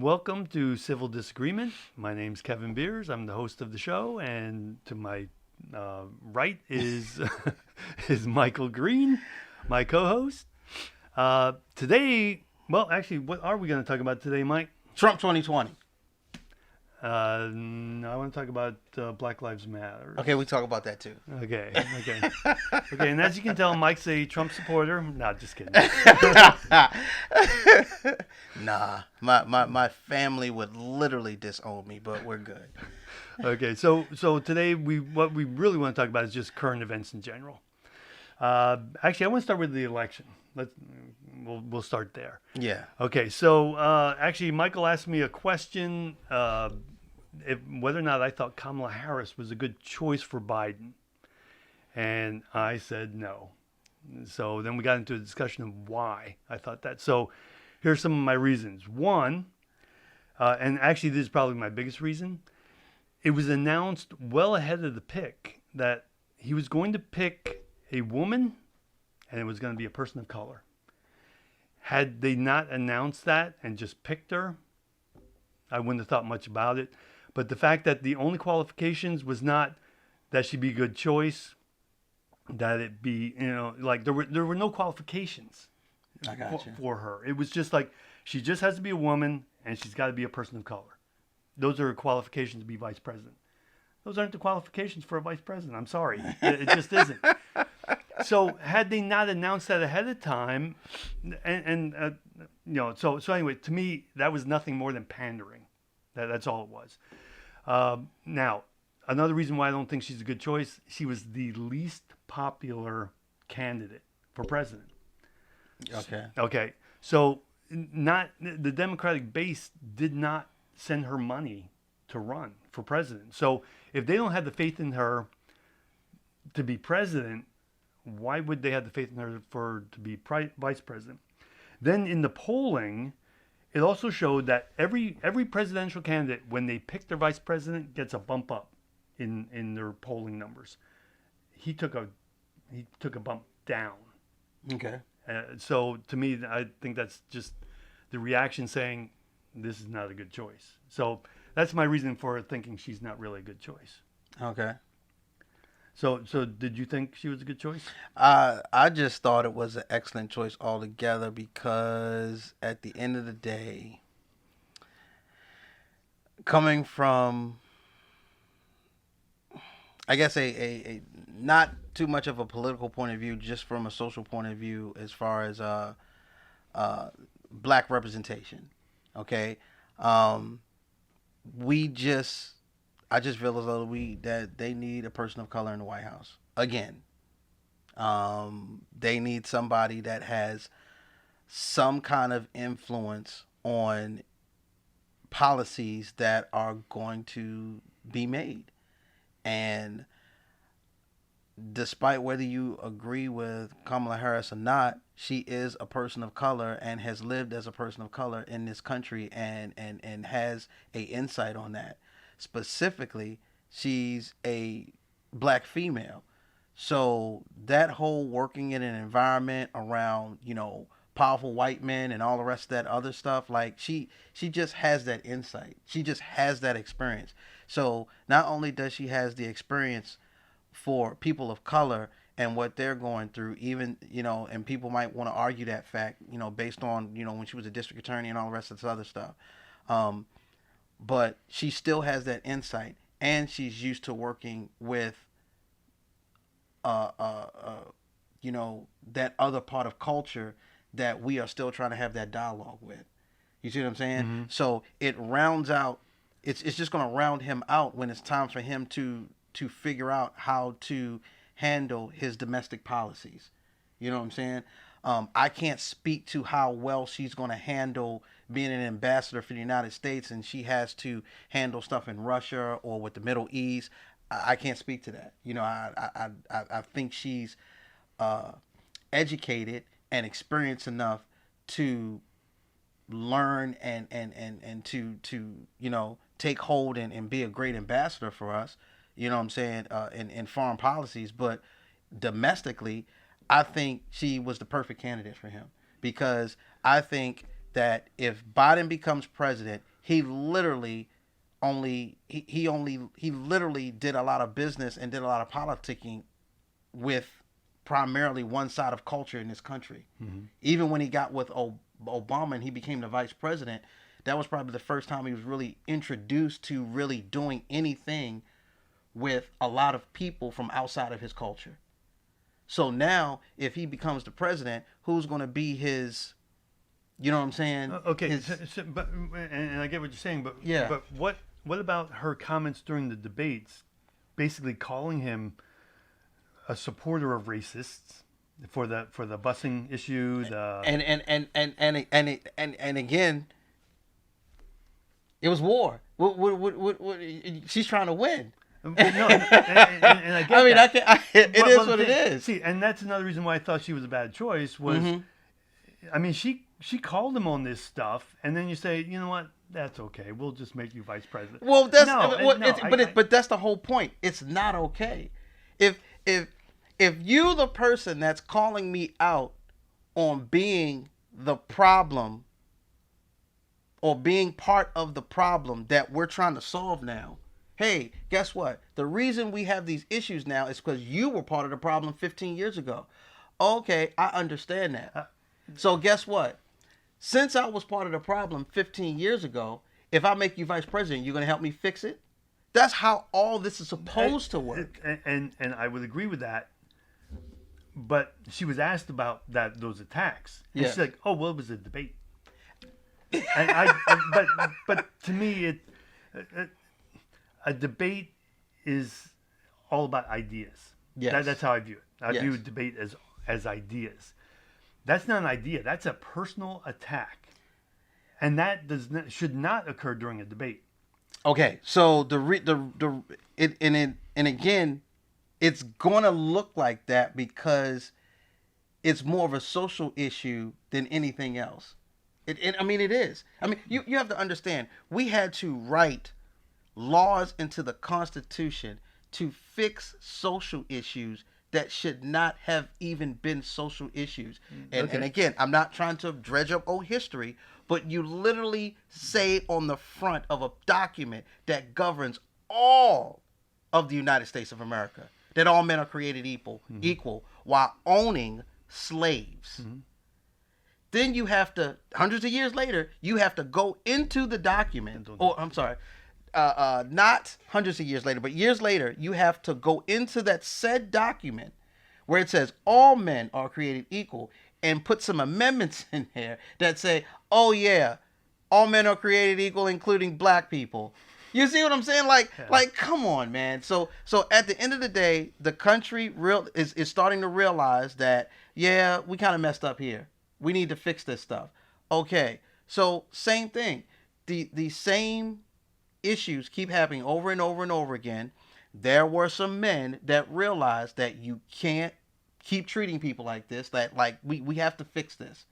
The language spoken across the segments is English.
Welcome to Civil Disagreement. My name's Kevin Beers. I'm the host of the show, and to my right is is Michael Green, my co-host. Today, well, actually, what are we going to talk about today, Mike? Trump 2020. No, I want to talk about Black Lives Matter. Okay, we talk about that too. Okay. Okay, and as you can tell, Mike's a Trump supporter. No, just kidding. Nah, my family would literally disown me, but we're good. Okay, so today what we really want to talk about is just current events in general. Actually, I want to start with the election. We'll start there. Yeah. Okay, so actually, Michael asked me a question, whether or not I thought Kamala Harris was a good choice for Biden, and I said no. So then we got into a discussion of why I thought that. So here's some of my reasons. One, and actually this is probably my biggest reason, it was announced well ahead of the pick that he was going to pick a woman and it was going to be a person of color. Had they not announced that and just picked her, I wouldn't have thought much about it. But the fact that the only qualifications was not that she'd be a good choice, that it be, like there were no qualifications for her. It was just like she just has to be a woman and she's got to be a person of color. Those are qualifications to be vice president. Those aren't the qualifications for a vice president. I'm sorry. It just isn't. So had they not announced that ahead of time, so anyway, to me, that was nothing more than pandering. That's all it was. Now, another reason why I don't think she's a good choice, she was the least popular candidate for president. Okay. So the Democratic base did not send her money to run for president. So if they don't have the faith in her to be president, why would they have the faith in her to be vice president? Then in the polling, it also showed that every presidential candidate, when they pick their vice president, gets a bump up in their polling numbers. He took a bump down. Okay. So to me, I think that's just the reaction saying this is not a good choice. So that's my reason for thinking she's not really a good choice. Okay. So did you think she was a good choice? I just thought it was an excellent choice altogether because at the end of the day, coming from, I guess, a not too much of a political point of view, just from a social point of view as far as black representation, okay? I just feel as though that they need a person of color in the White House. Again, they need somebody that has some kind of influence on policies that are going to be made. And despite whether you agree with Kamala Harris or not, she is a person of color and has lived as a person of color in this country and has a insight on that. Specifically, she's a black female. So that whole working in an environment around, powerful white men and all the rest of that other stuff, like she just has that insight. She just has that experience. So not only does she has the experience for people of color and what they're going through, even, and people might want to argue that fact, based on, when she was a district attorney and all the rest of this other stuff. But she still has that insight, and she's used to working with, that other part of culture that we are still trying to have that dialogue with. You see what I'm saying? Mm-hmm. So it rounds out. It's just going to round him out when it's time for him to figure out how to handle his domestic policies. You know what I'm saying? I can't speak to how well she's going to handle being an ambassador for the United States and she has to handle stuff in Russia or with the Middle East. I can't speak to that. I think she's educated and experienced enough to learn and to take hold and be a great ambassador for us. You know what I'm saying? In foreign policies, but domestically, I think she was the perfect candidate for him because I think that if Biden becomes president, he literally he literally did a lot of business and did a lot of politicking with primarily one side of culture in this country. Mm-hmm. Even when he got with Obama and he became the vice president, that was probably the first time he was really introduced to really doing anything with a lot of people from outside of his culture. So now, if he becomes the president, who's going to be his, you know what I'm saying? Okay, His, but and I get what you're saying, but Yeah. but what about her comments during the debates, basically calling him a supporter of racists for the busing issue, the and again, it was war. What, she's trying to win. no, and I get I mean, that. it But- is but what it the- is. See, and that's another reason why I thought she was a bad choice was, I mean, she called him on this stuff, and then you say, you know what, that's okay, we'll just make you vice president. Well, that's No, but that's the whole point. It's not okay. If you the person that's calling me out on being the problem or being part of the problem that we're trying to solve now, hey, guess what? The reason we have these issues now is because you were part of the problem 15 years ago. Okay, I understand that. So guess what? Since I was part of the problem 15 years ago, if I make you vice president, you're going to help me fix it? That's how all this is supposed to work. And I would agree with that. But she was asked about those attacks, and Yes. she's like, "Oh, well, it was a debate." But to me, a debate is all about ideas. Yes. That's how I view it. I Yes. view debate as ideas. That's not an idea. That's a personal attack, and that should not occur during a debate. Okay, so and again, it's gonna look like that because it's more of a social issue than anything else. I mean, it is. I mean, you have to understand. We had to write laws into the Constitution to fix social issues that should not have even been social issues. And again, I'm not trying to dredge up old history, but you literally say on the front of a document that governs all of the United States of America that all men are created equal while owning slaves. Then you have to, hundreds of years later, you have to go into the document, or I'm sorry, not hundreds of years later, but years later, you have to go into that said document where it says all men are created equal and put some amendments in there that say, oh yeah, all men are created equal, including black people. You see what I'm saying? Like, come on, man. So at the end of the day, the country is starting to realize that, yeah, we kind of messed up here. We need to fix this stuff. Okay, so same thing. The same issues keep happening over and over and over again. There were some men that realized that you can't keep treating people like this, that like we have to fix this.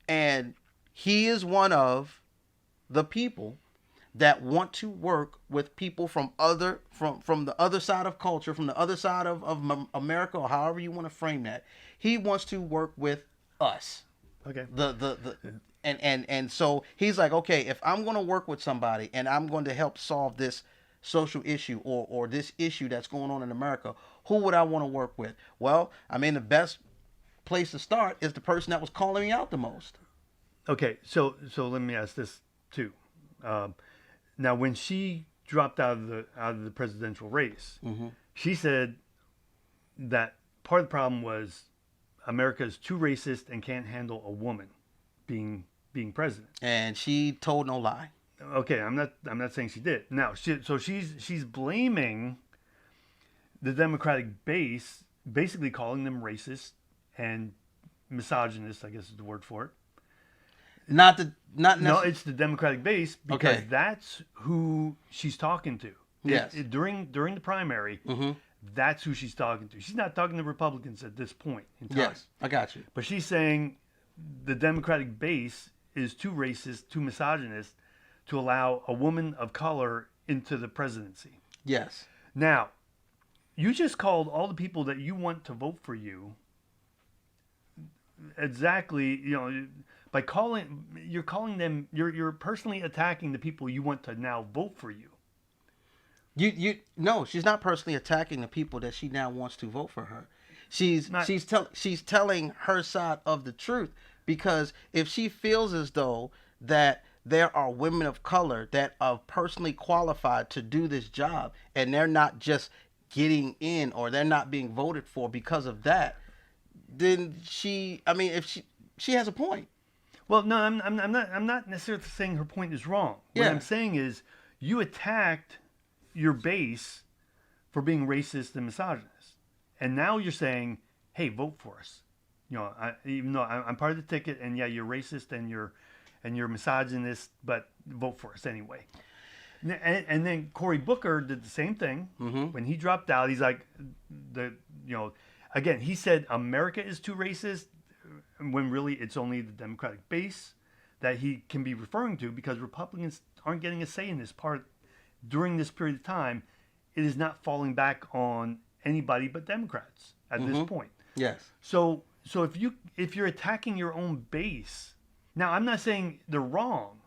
And he is one of the people that want to work with people from the other side of culture, from the other side of America, or however you want to frame that. He wants to work with us. Okay. And so he's like, okay, if I'm going to work with somebody and I'm going to help solve this social issue or this issue that's going on in America, who would I want to work with? Well, I mean, the best place to start is the person that was calling me out the most. Okay, so let me ask this too. Now, when she dropped out of the presidential race, she said that part of the problem was America is too racist and can't handle a woman being president. And she told no lie. Okay, I'm not saying she did. Now, she's blaming the Democratic base, basically calling them racist and misogynist, I guess is the word for it. No, it's the Democratic base because that's who she's talking to. Yes. During the primary, that's who she's talking to. She's not talking to Republicans at this point in time. Yes, I got you. But she's saying the Democratic base is too racist, too misogynist to allow a woman of color into the presidency. Yes. Now, you just called all the people that you want to vote for you exactly, by you're calling them, you're personally attacking the people you want to now vote for you. No, she's not personally attacking the people that she now wants to vote for her. She's Not, she's telling her side of the truth, because if she feels as though that there are women of color that are personally qualified to do this job and they're not just getting in, or they're not being voted for because of that, then if she has a point. well, no, I'm not necessarily saying her point is wrong. What Yeah. I'm saying is you attacked your base for being racist and misogynist, and now you're saying, hey, vote for us. You know, even though I'm part of the ticket, and yeah, you're racist and you're misogynist, but vote for us anyway. And then Cory Booker did the same thing. Mm-hmm. When he dropped out. He's like, again, he said America is too racist, when really it's only the Democratic base that he can be referring to, because Republicans aren't getting a say in this part during this period of time. It is not falling back on anybody but Democrats at this point. Yes. So if you're attacking your own base, now I'm not saying they're wrong,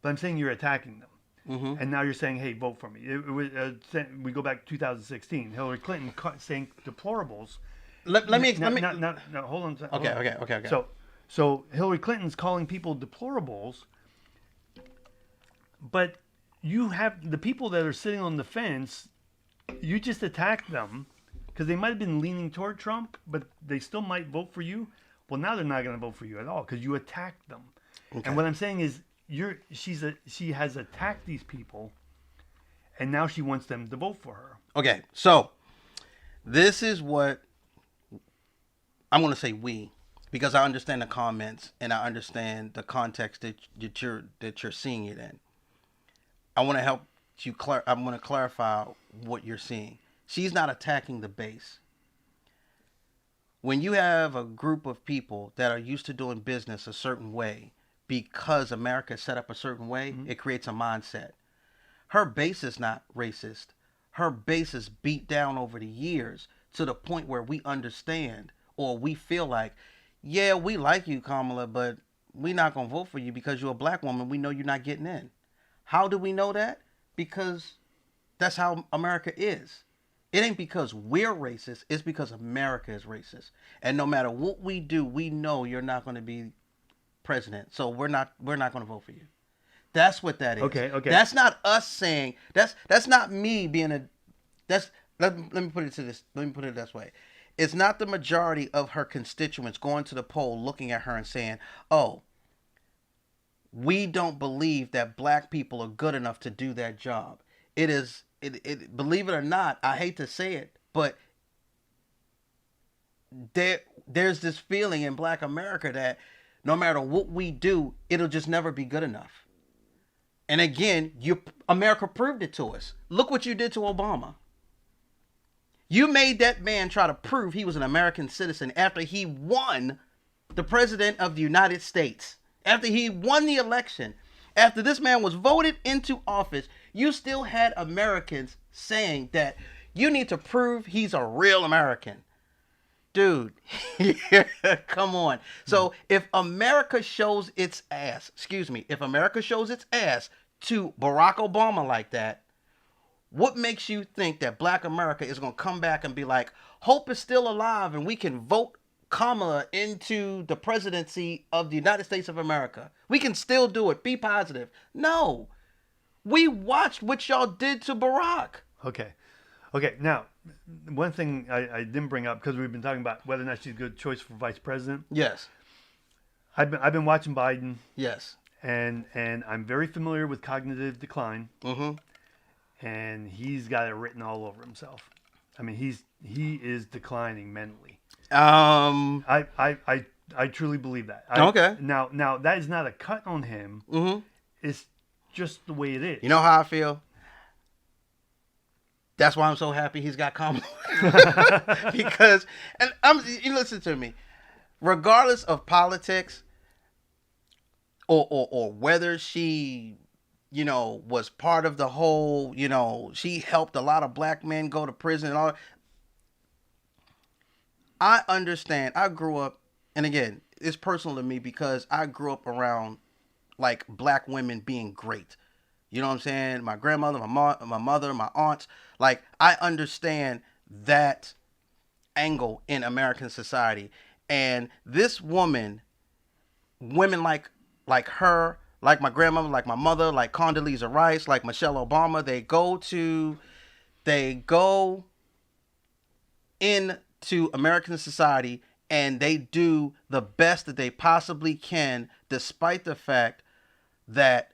but I'm saying you're attacking them. Mm-hmm. And now you're saying, hey, vote for me. It was, we go back to 2016. Hillary Clinton saying deplorables. Let me No, hold on. Okay. So Hillary Clinton's calling people deplorables, but you have the people that are sitting on the fence. You just attacked them because they might have been leaning toward Trump, but they still might vote for you. Well, now they're not going to vote for you at all because you attacked them. Okay. And what I'm saying is, she has attacked these people, and now she wants them to vote for her. Okay, so this is what I'm going to say. Because I understand the comments and I understand the context that you're seeing it in. I want to help you. I want to clarify what you're seeing. She's not attacking the base. When you have a group of people that are used to doing business a certain way, because America is set up a certain way, it creates a mindset. Her base is not racist. Her base is beat down over the years to the point where we understand, or we feel like, yeah, we like you, Kamala, but we're not going to vote for you because you're a black woman. We know you're not getting in. How do we know that? Because that's how America is. It ain't because we're racist. It's because America is racist. And no matter what we do, we know you're not going to be president, so we're not going to vote for you. That's what that is. Okay. That's not us saying. That's not me being a. Let me put it this way. It's not the majority of her constituents going to the poll, looking at her and saying, "Oh, we don't believe that black people are good enough to do that job." It is. Believe it or not, I hate to say it, but there's this feeling in Black America that no matter what we do, it'll just never be good enough. And again, America proved it to us. Look what you did to Obama. You made that man try to prove he was an American citizen after he won the president of the United States. After he won the election. After this man was voted into office, you still had Americans saying that you need to prove he's a real American. Dude, come on. So if America shows its ass to Barack Obama like that, what makes you think that Black America is going to come back and be like, hope is still alive and we can vote Kamala into the presidency of the United States of America? We can still do it. Be positive. No. We watched what y'all did to Barack. Okay. Now, one thing I didn't bring up, because we've been talking about whether or not she's a good choice for vice president. Yes. I've been watching Biden. Yes. And I'm very familiar with cognitive decline. Mm-hmm. And he's got it written all over himself. I mean, he is declining mentally. I truly believe that. Okay. Now that is not a cut on him. Mm-hmm. It's just the way it is. You know how I feel? That's why I'm so happy he's got Kamala. Because, you listen to me, regardless of politics or whether she, was part of the whole, she helped a lot of black men go to prison and all. I understand. I grew up, and again, it's personal to me because I grew up around like black women being great. You know what I'm saying? My grandmother, my mother, my aunts. Like I understand that angle in American society, and this woman, women like her, like my grandmother, like my mother, like Condoleezza Rice, like Michelle Obama, they go into American society and they do the best that they possibly can, despite the fact that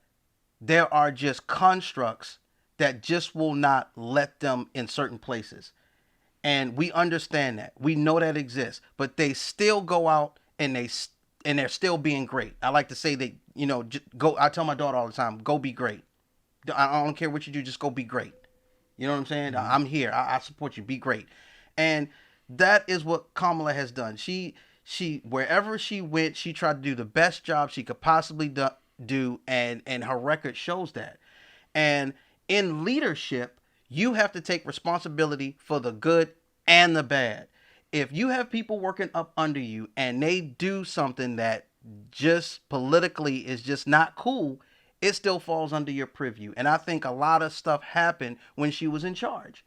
there are just constructs that just will not let them in certain places. And we understand that. We know that exists, but they still go out and they're still being great. I like to say that, just go. I tell my daughter all the time, go be great. I don't care what you do, just go be great. You know what I'm saying? Mm-hmm. I'm here. I support you. Be great. And that is what Kamala has done. She wherever she went, she tried to do the best job she could possibly do, and her record shows that. And in leadership, you have to take responsibility for the good and the bad. If you have people working up under you and they do something that just politically is just not cool, it still falls under your purview. And I think a lot of stuff happened when she was in charge.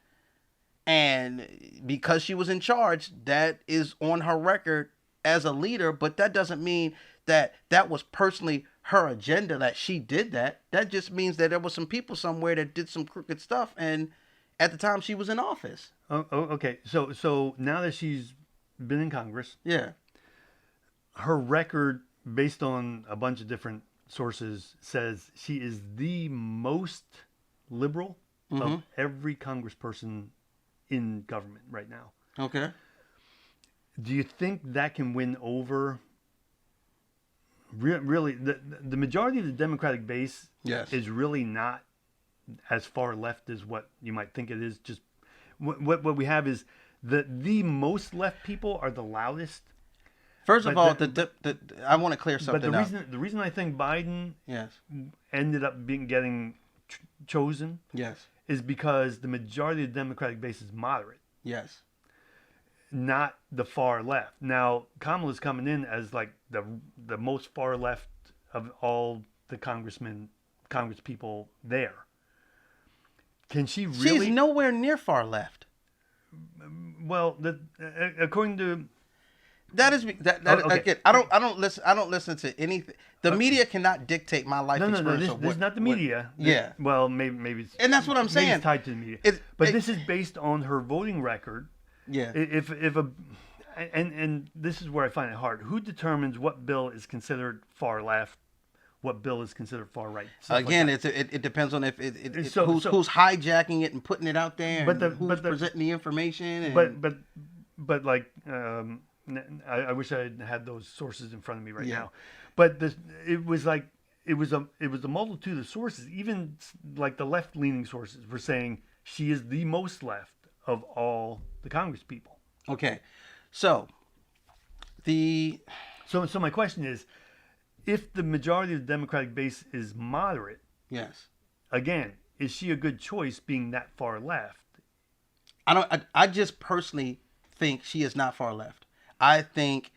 And because she was in charge, that is on her record as a leader, but that doesn't mean that was personally her agenda that she did that. That just means that there was some people somewhere that did some crooked stuff, and at the time she was in office. Oh, okay. So now that she's been in Congress, yeah, her record, based on a bunch of different sources, says she is the most liberal of every congressperson in government right now. Okay. Do you think that can win over? Really, the majority of the Democratic base is really not as far left as what you might think it is. Just what we have is the most left people are the loudest. First of all, I want to clear something up. But the reason I think Biden ended up getting chosen is because the majority of the Democratic base is moderate. Yes. Not the far left. Now, Kamala's coming in as like the most far left of all the congress people there. Can she really? She's nowhere near far left. Well, according to again, I don't listen to anything. The media cannot dictate my life experience. No, this is not the media. Well, maybe it's, and that's what I'm saying. Maybe it's tied to the media. This is based on her voting record. Yeah. And this is where I find it hard. Who determines what bill is considered far left, what bill is considered far right? Again, like it depends on who's hijacking it and putting it out there, and who's presenting the information. And... But like, I wish I had those sources in front of me right now. But it was a multitude of sources. Even like the left-leaning sources were saying she is the most left of all the Congress people. Okay, so my question is, if the majority of the Democratic base is moderate, again, is she a good choice being that far left? I just personally think she is not far left. I think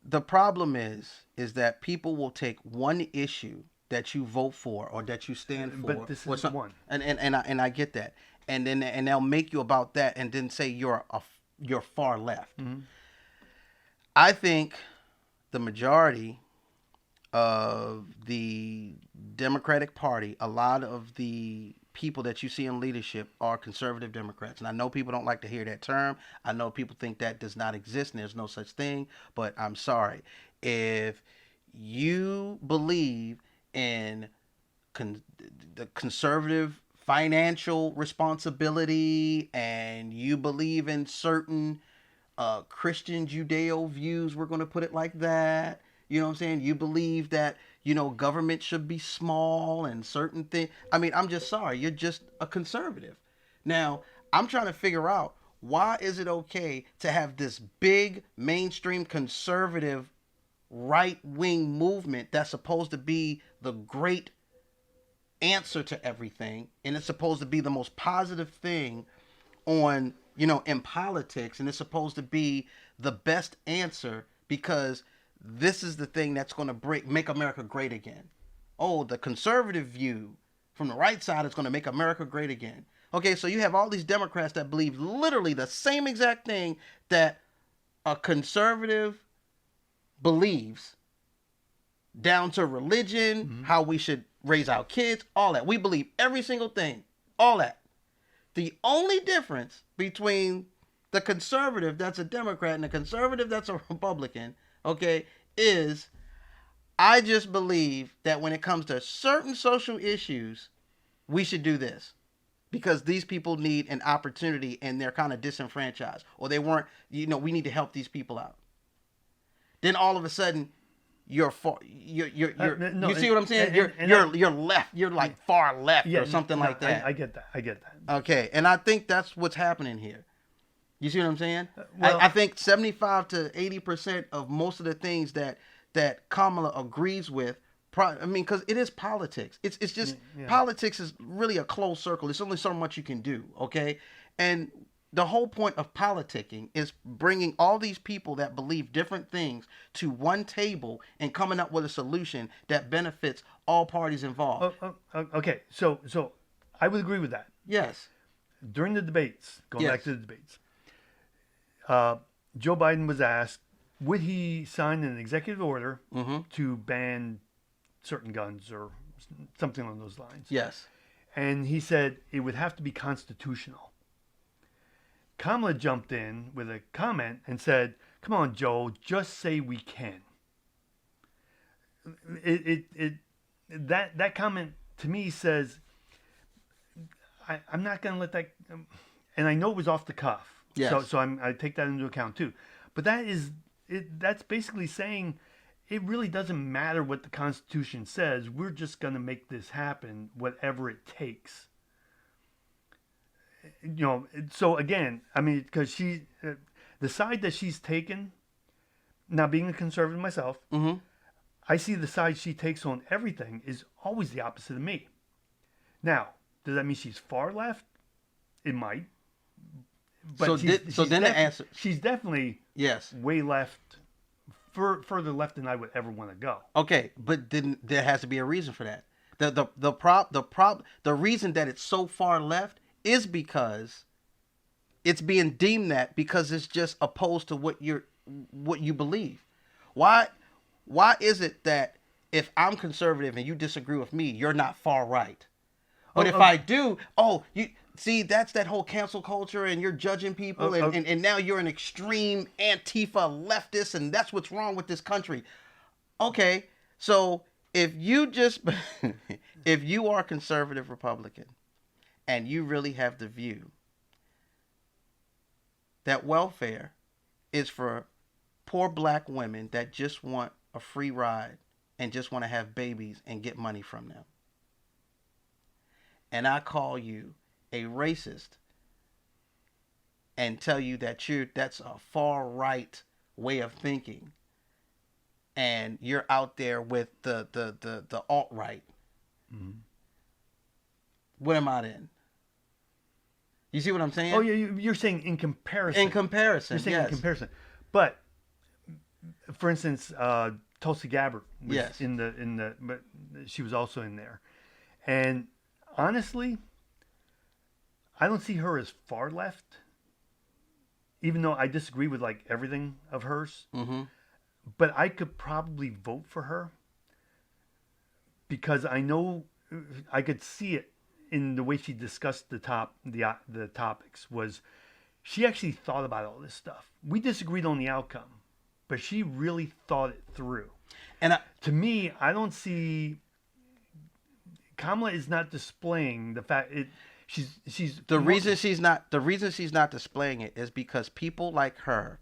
the problem is that people will take one issue that you vote for or that you stand for. But this is one. And I get that. And they'll make you about that and then say you're far left. Mm-hmm. I think the majority of the Democratic Party, a lot of the people that you see in leadership are conservative Democrats. And I know people don't like to hear that term. I know people think that does not exist and there's no such thing. But I'm sorry. If you believe in the conservative financial responsibility and you believe in certain Christian Judeo views, we're going to put it like that. You know what I'm saying? You believe that, government should be small and certain things. I mean, I'm just sorry. You're just a conservative. Now, I'm trying to figure out, why is it okay to have this big mainstream conservative right-wing movement that's supposed to be the great answer to everything, and it's supposed to be the most positive thing on in politics, and it's supposed to be the best answer because this is the thing that's going to make America great again. Oh, the conservative view from the right side is going to make America great again. Okay, so you have all these Democrats that believe literally the same exact thing that a conservative believes, down to religion, how we should raise our kids, all that. We believe every single thing, all that. The only difference between the conservative that's a Democrat and the conservative that's a Republican, okay, is I just believe that when it comes to certain social issues, we should do this because these people need an opportunity and they're kind of disenfranchised, or they weren't, we need to help these people out. Then all of a sudden, you're no, you see what I'm saying? You're left. You're like far left or something like that. I get that. I get that. Okay, and I think that's what's happening here. You see what I'm saying? Well, I think 75 to 80% of most of the things that Kamala agrees with. I mean, because it is politics. It's just politics is really a closed circle. There's only so much you can do. Okay, and the whole point of politicking is bringing all these people that believe different things to one table and coming up with a solution that benefits all parties involved. Okay, so I would agree with that. Yes. During the debates, going back to the debates, Joe Biden was asked, would he sign an executive order to ban certain guns or something along those lines? Yes. And he said it would have to be constitutional. Kamala jumped in with a comment and said, "Come on, Joe, just say we can." That comment to me says, I'm not going to let that, and I know it was off the cuff. Yes. So I take that into account too. But that's basically saying it really doesn't matter what the Constitution says. We're just going to make this happen, whatever it takes. So again, I mean, because the side that she's taken, now being a conservative myself, I see the side she takes on everything is always the opposite of me. Now, does that mean she's far left? It might. But she's definitely way left, further left than I would ever want to go. Okay, but then there has to be a reason for that. The reason that it's so far left is because it's being deemed that because it's just opposed to what you believe. Why is it that if I'm conservative and you disagree with me, you're not far right? But if I do, you see, that's that whole cancel culture and you're judging people and now you're an extreme Antifa leftist and that's what's wrong with this country. Okay, so if you are conservative Republican, and you really have the view that welfare is for poor black women that just want a free ride and just want to have babies and get money from them, and I call you a racist and tell you that that's a far right way of thinking, and you're out there with the alt-right, what am I in? You see what I'm saying? Oh, yeah, you're saying in comparison. In comparison, you're saying in comparison. But for instance, Tulsi Gabbard was but she was also in there, and honestly, I don't see her as far left. Even though I disagree with like everything of hers, but I could probably vote for her because I know I could see it in the way she discussed the topics. Was she actually thought about all this stuff? We disagreed on the outcome, but she really thought it through. And to me, I don't see Kamala is not displaying the fact she's the reason she's not displaying it is because people like her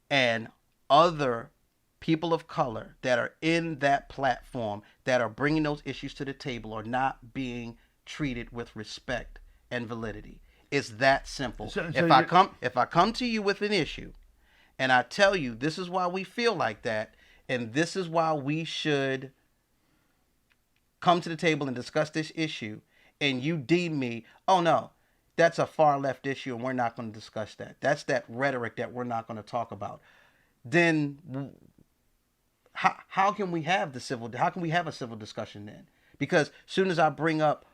and other people of color that are in that platform that are bringing those issues to the table are not being treated with respect and validity. It's that simple. If I come to you with an issue and I tell you this is why we feel like that and this is why we should come to the table and discuss this issue, and you deem me, oh no, that's a far left issue, and we're not going to discuss that. That's that rhetoric that we're not going to talk about. Then how can we have a civil discussion then? Because soon as I bring up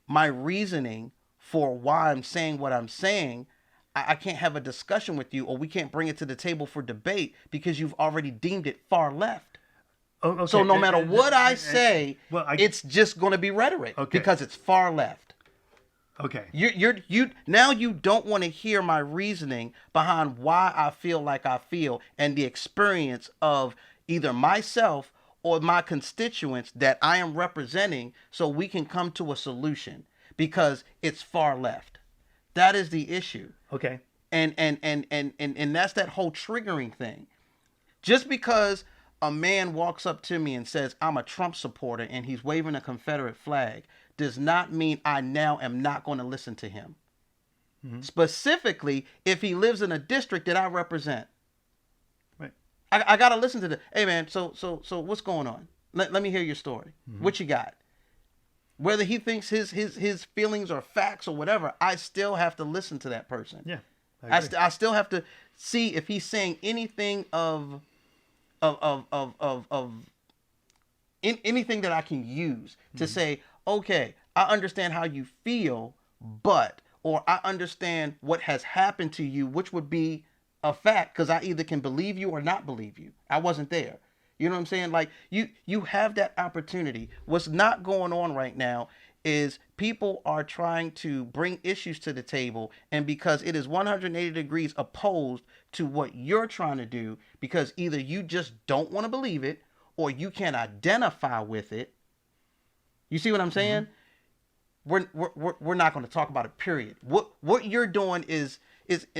my reasoning for why I'm saying what I'm saying, I can't have a discussion with you, or we can't bring it to the table for debate because you've already deemed it far left. Oh, okay. So no matter what I say, it's just going to be rhetoric because it's far left. Okay. You now you don't want to hear my reasoning behind why I feel like I feel and the experience of either myself or my constituents that I am representing, so we can come to a solution because it's far left. That is the issue. Okay. And that's that whole triggering thing. Just because a man walks up to me and says I'm a Trump supporter and he's waving a Confederate flag does not mean I now am not going to listen to him. Mm-hmm. Specifically, if he lives in a district that I represent. Right. I got to listen to hey man, so what's going on? Let me hear your story. Mm-hmm. What you got? Whether he thinks his feelings are facts or whatever, I still have to listen to that person. Yeah. I still have to see if he's saying anything of anything that I can use to say, okay, I understand how you feel, or I understand what has happened to you, which would be a fact because I either can believe you or not believe you. I wasn't there. You know what I'm saying? Like you have that opportunity. What's not going on right now is people are trying to bring issues to the table, and because it is 180 degrees opposed to what you're trying to do, because either you just don't want to believe it or you can't identify with it. You see what I'm saying? Mm-hmm. We're not going to talk about it, period. What you're doing is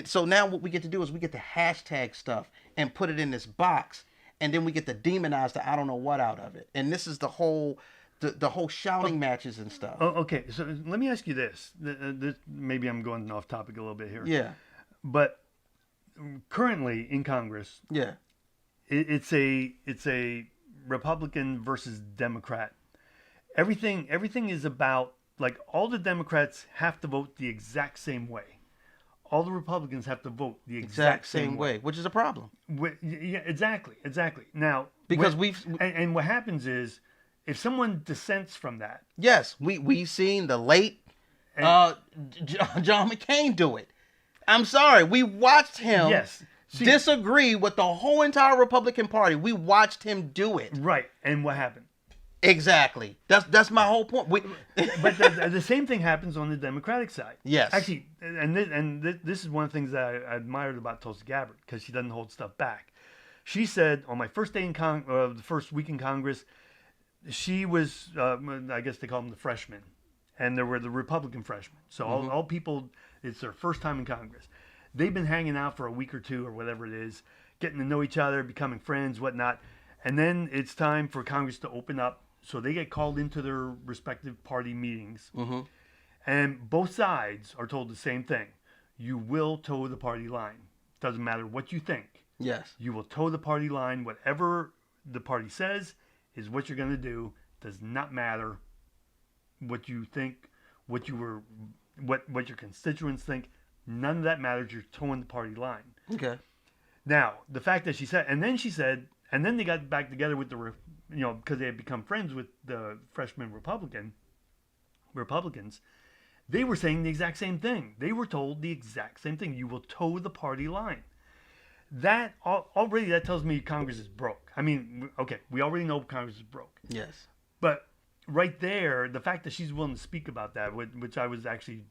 so now what we get to do is we get to hashtag stuff and put it in this box, and then we get to demonize the I don't know what out of it. And this is the whole shouting matches and stuff. Oh, okay. So let me ask you this. Maybe I'm going off topic a little bit here. Yeah. But currently in Congress, yeah, it's a Republican versus Democrat. Everything is about, like, all the Democrats have to vote the exact same way. All the Republicans have to vote the exact same way, which is a problem. Yeah, exactly. Now, because and what happens is, if someone dissents from that, yes, we've seen the late John McCain do it. I'm sorry, we watched him disagree with the whole entire Republican Party. We watched him do it. Right, and what happened? Exactly. That's my whole point. But the same thing happens on the Democratic side. Yes. Actually, this is one of the things that I admired about Tulsi Gabbard, because she doesn't hold stuff back. She said on my first day in the first week in Congress, she was, I guess they call them the freshmen, and there were the Republican freshmen. So all people, it's their first time in Congress. They've been hanging out for a week or two or whatever it is, getting to know each other, becoming friends, whatnot. And then it's time for Congress to open up. So they get called into their respective party meetings. Mm-hmm. And both sides are told the same thing. You will toe the party line. Doesn't matter what you think. Yes. You will toe the party line. Whatever the party says is what you're going to do. Does not matter what you think, what your constituents think. None of that matters. You're toeing the party line. Okay. Now, the fact that she said, and then they got back together with because they had become friends with the freshman Republicans, they were saying the exact same thing. They were told the exact same thing. You will toe the party line. That already, that tells me Congress is broke. I mean, okay, we already know Congress is broke. Yes. But right there, the fact that she's willing to speak about that, which I was actually,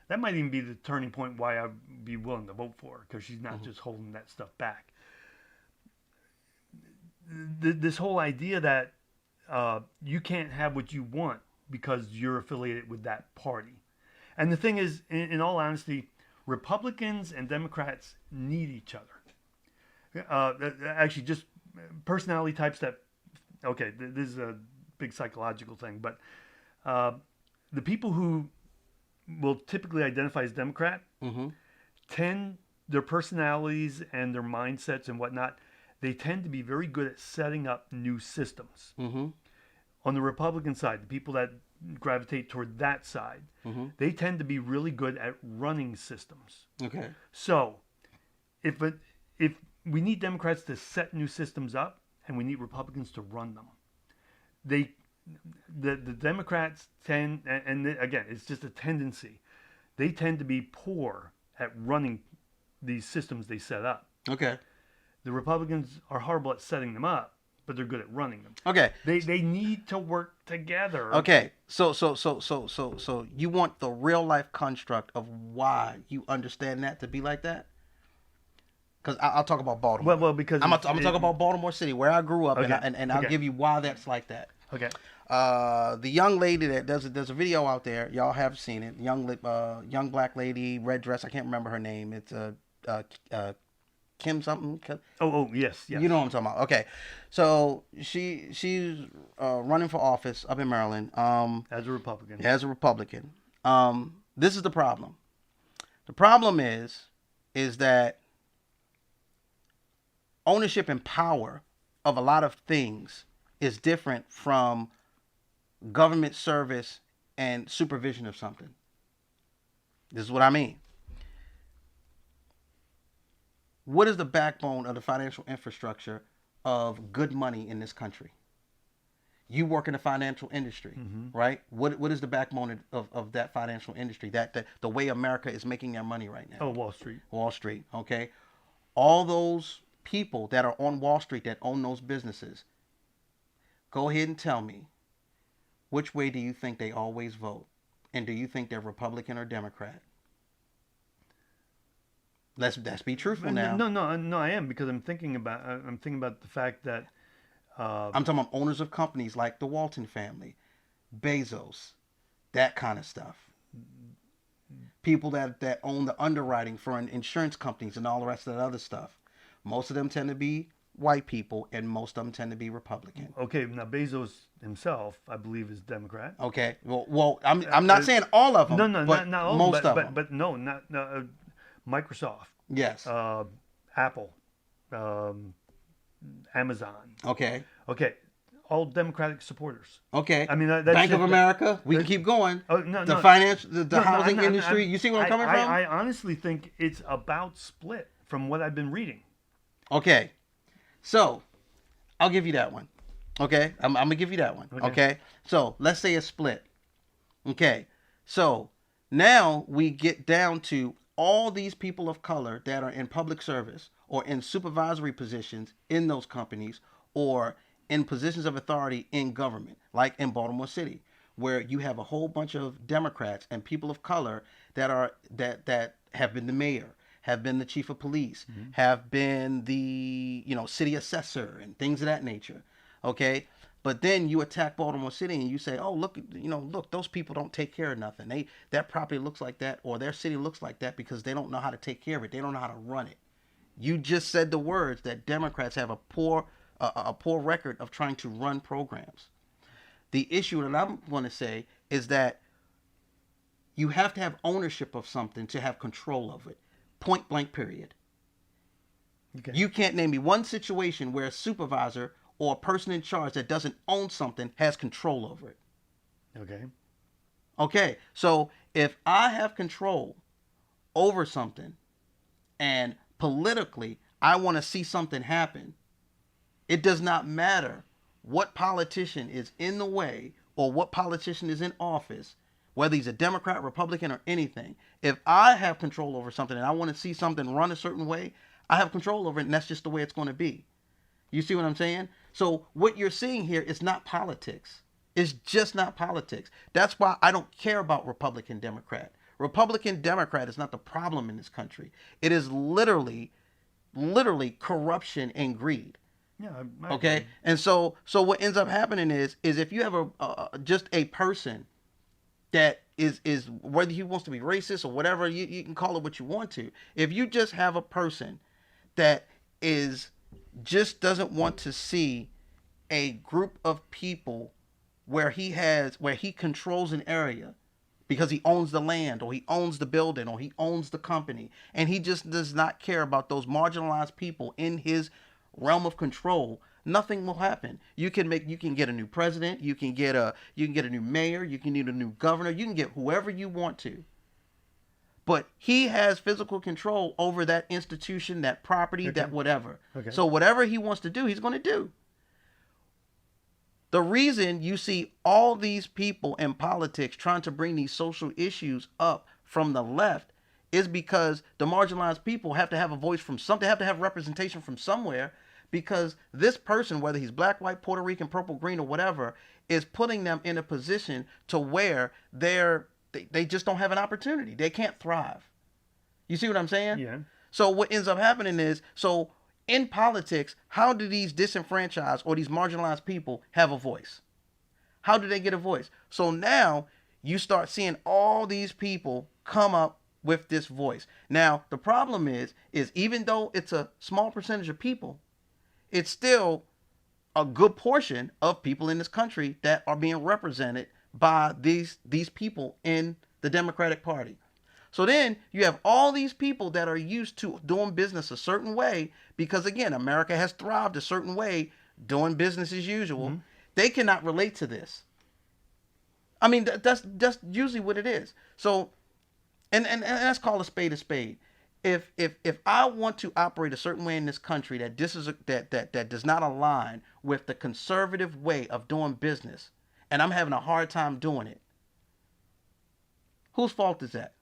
that might even be the turning point why I'd be willing to vote for her, because she's not just holding that stuff back. This whole idea that you can't have what you want because you're affiliated with that party. And the thing is, in all honesty, Republicans and Democrats need each other. Actually, just personality types that, okay, this is a big psychological thing, but the people who will typically identify as Democrat tend, their personalities and their mindsets and whatnot, they tend to be very good at setting up new systems. Mm-hmm. On the Republican side, the people that gravitate toward that side. Mm-hmm. They tend to be really good at running systems. Okay. So if we need Democrats to set new systems up, and we need Republicans to run them. The Democrats tend, and again, it's just a tendency. They tend to be poor at running these systems they set up. Okay. The Republicans are horrible at setting them up, but they're good at running them. Okay. They need to work together. Okay. So you want the real life construct of why you understand that to be like that? Because I'll talk about Baltimore. Well, because I'm gonna talk about Baltimore City, where I grew up, okay. and I'll give you why that's like that. Okay. The young lady that there's a video out there. Y'all have seen it. Young black lady, red dress. I can't remember her name. It's Kim something. Oh yes. You know what I'm talking about. Okay, so she's running for office up in Maryland. As a Republican. As a Republican. This is the problem. The problem is that ownership and power of a lot of things is different from government service and supervision of something. This is what I mean. What is the backbone of the financial infrastructure of good money in this country? You work in the financial industry, right? What is the backbone of that financial industry? That the way America is making their money right now. Oh, Wall Street. Wall Street, okay? All those people that are on Wall Street that own those businesses, go ahead and tell me, which way do you think they always vote? And do you think they're Republican or Democrat? Let's be truthful now. No, I am, because I'm thinking about the fact that I'm talking about owners of companies like the Walton family, Bezos, that kind of stuff. People that own the underwriting for insurance companies and all the rest of that other stuff. Most of them tend to be white people, and most of them tend to be Republican. Okay, now Bezos himself, I believe, is Democrat. Okay, well, I'm not saying all of them. No, but not all, most of them. But no, not Microsoft. Yes. Apple, Amazon. Okay. Okay, all Democratic supporters. Okay. I mean, Bank of America. We can keep going. Oh, no, the no. finance, the No, housing I'm industry. You see where I'm coming from? I honestly think it's about split from what I've been reading. Okay. So, I'll give you that one. Okay? I'm going to give you that one. Okay? So, let's say it's split. Okay. So, now we get down to all these people of color that are in public service or in supervisory positions in those companies or in positions of authority in government, like in Baltimore City, where you have a whole bunch of Democrats and people of color that have been the mayor, have been the chief of police, have been the city assessor and things of that nature. Okay, but then you attack Baltimore City and you say, oh look, those people don't take care of nothing. That property looks like that, or their city looks like that because they don't know how to take care of it. They don't know how to run it. You just said the words that Democrats have a poor record of trying to run programs. The issue that I'm going to say is that you have to have ownership of something to have control of it. Point blank, period. Okay. You can't name me one situation where a supervisor or a person in charge that doesn't own something has control over it. Okay. Okay, so if I have control over something and politically I want to see something happen, it does not matter what politician is in the way or what politician is in office, whether he's a Democrat, Republican, or anything. If I have control over something and I want to see something run a certain way, I have control over it, and that's just the way it's going to be. You see what I'm saying? So what you're seeing here is not politics. It's just not politics. That's why I don't care about Republican, Democrat. Republican, Democrat is not the problem in this country. It is literally corruption and greed. Yeah. Okay. And so what ends up happening is if you have just a person that is whether he wants to be racist or whatever, you can call it what you want to. If you just have a person that just doesn't want to see a group of people where he controls an area because he owns the land or he owns the building or he owns the company, and he just does not care about those marginalized people in his realm of control, nothing will happen. You can get a new president, you can get a new mayor, you can get a new governor, you can get whoever you want to. But he has physical control over that institution, that property, Okay. that whatever. Okay. So whatever he wants to do, he's going to do. The reason you see all these people in politics trying to bring these social issues up from the left is because the marginalized people have to have a voice from something, have to have representation from somewhere, because this person, whether he's black, white, Puerto Rican, purple, green, or whatever, is putting them in a position to where they just don't have an opportunity. They can't thrive. You see what I'm saying? Yeah. So what ends up happening is, so in politics, how do these disenfranchised or these marginalized people have a voice? How do they get a voice? So now you start seeing all these people come up with this voice. Now, the problem is even though it's a small percentage of people, it's still a good portion of people in this country that are being represented by these people in the Democratic Party. So then you have all these people that are used to doing business a certain way because, again, America has thrived a certain way, doing business as usual. Mm-hmm. They cannot relate to this. I mean, that's usually what it is. So, and let's call a spade a spade. If I want to operate a certain way in this country that does not align with the conservative way of doing business, and I'm having a hard time doing it, whose fault is that?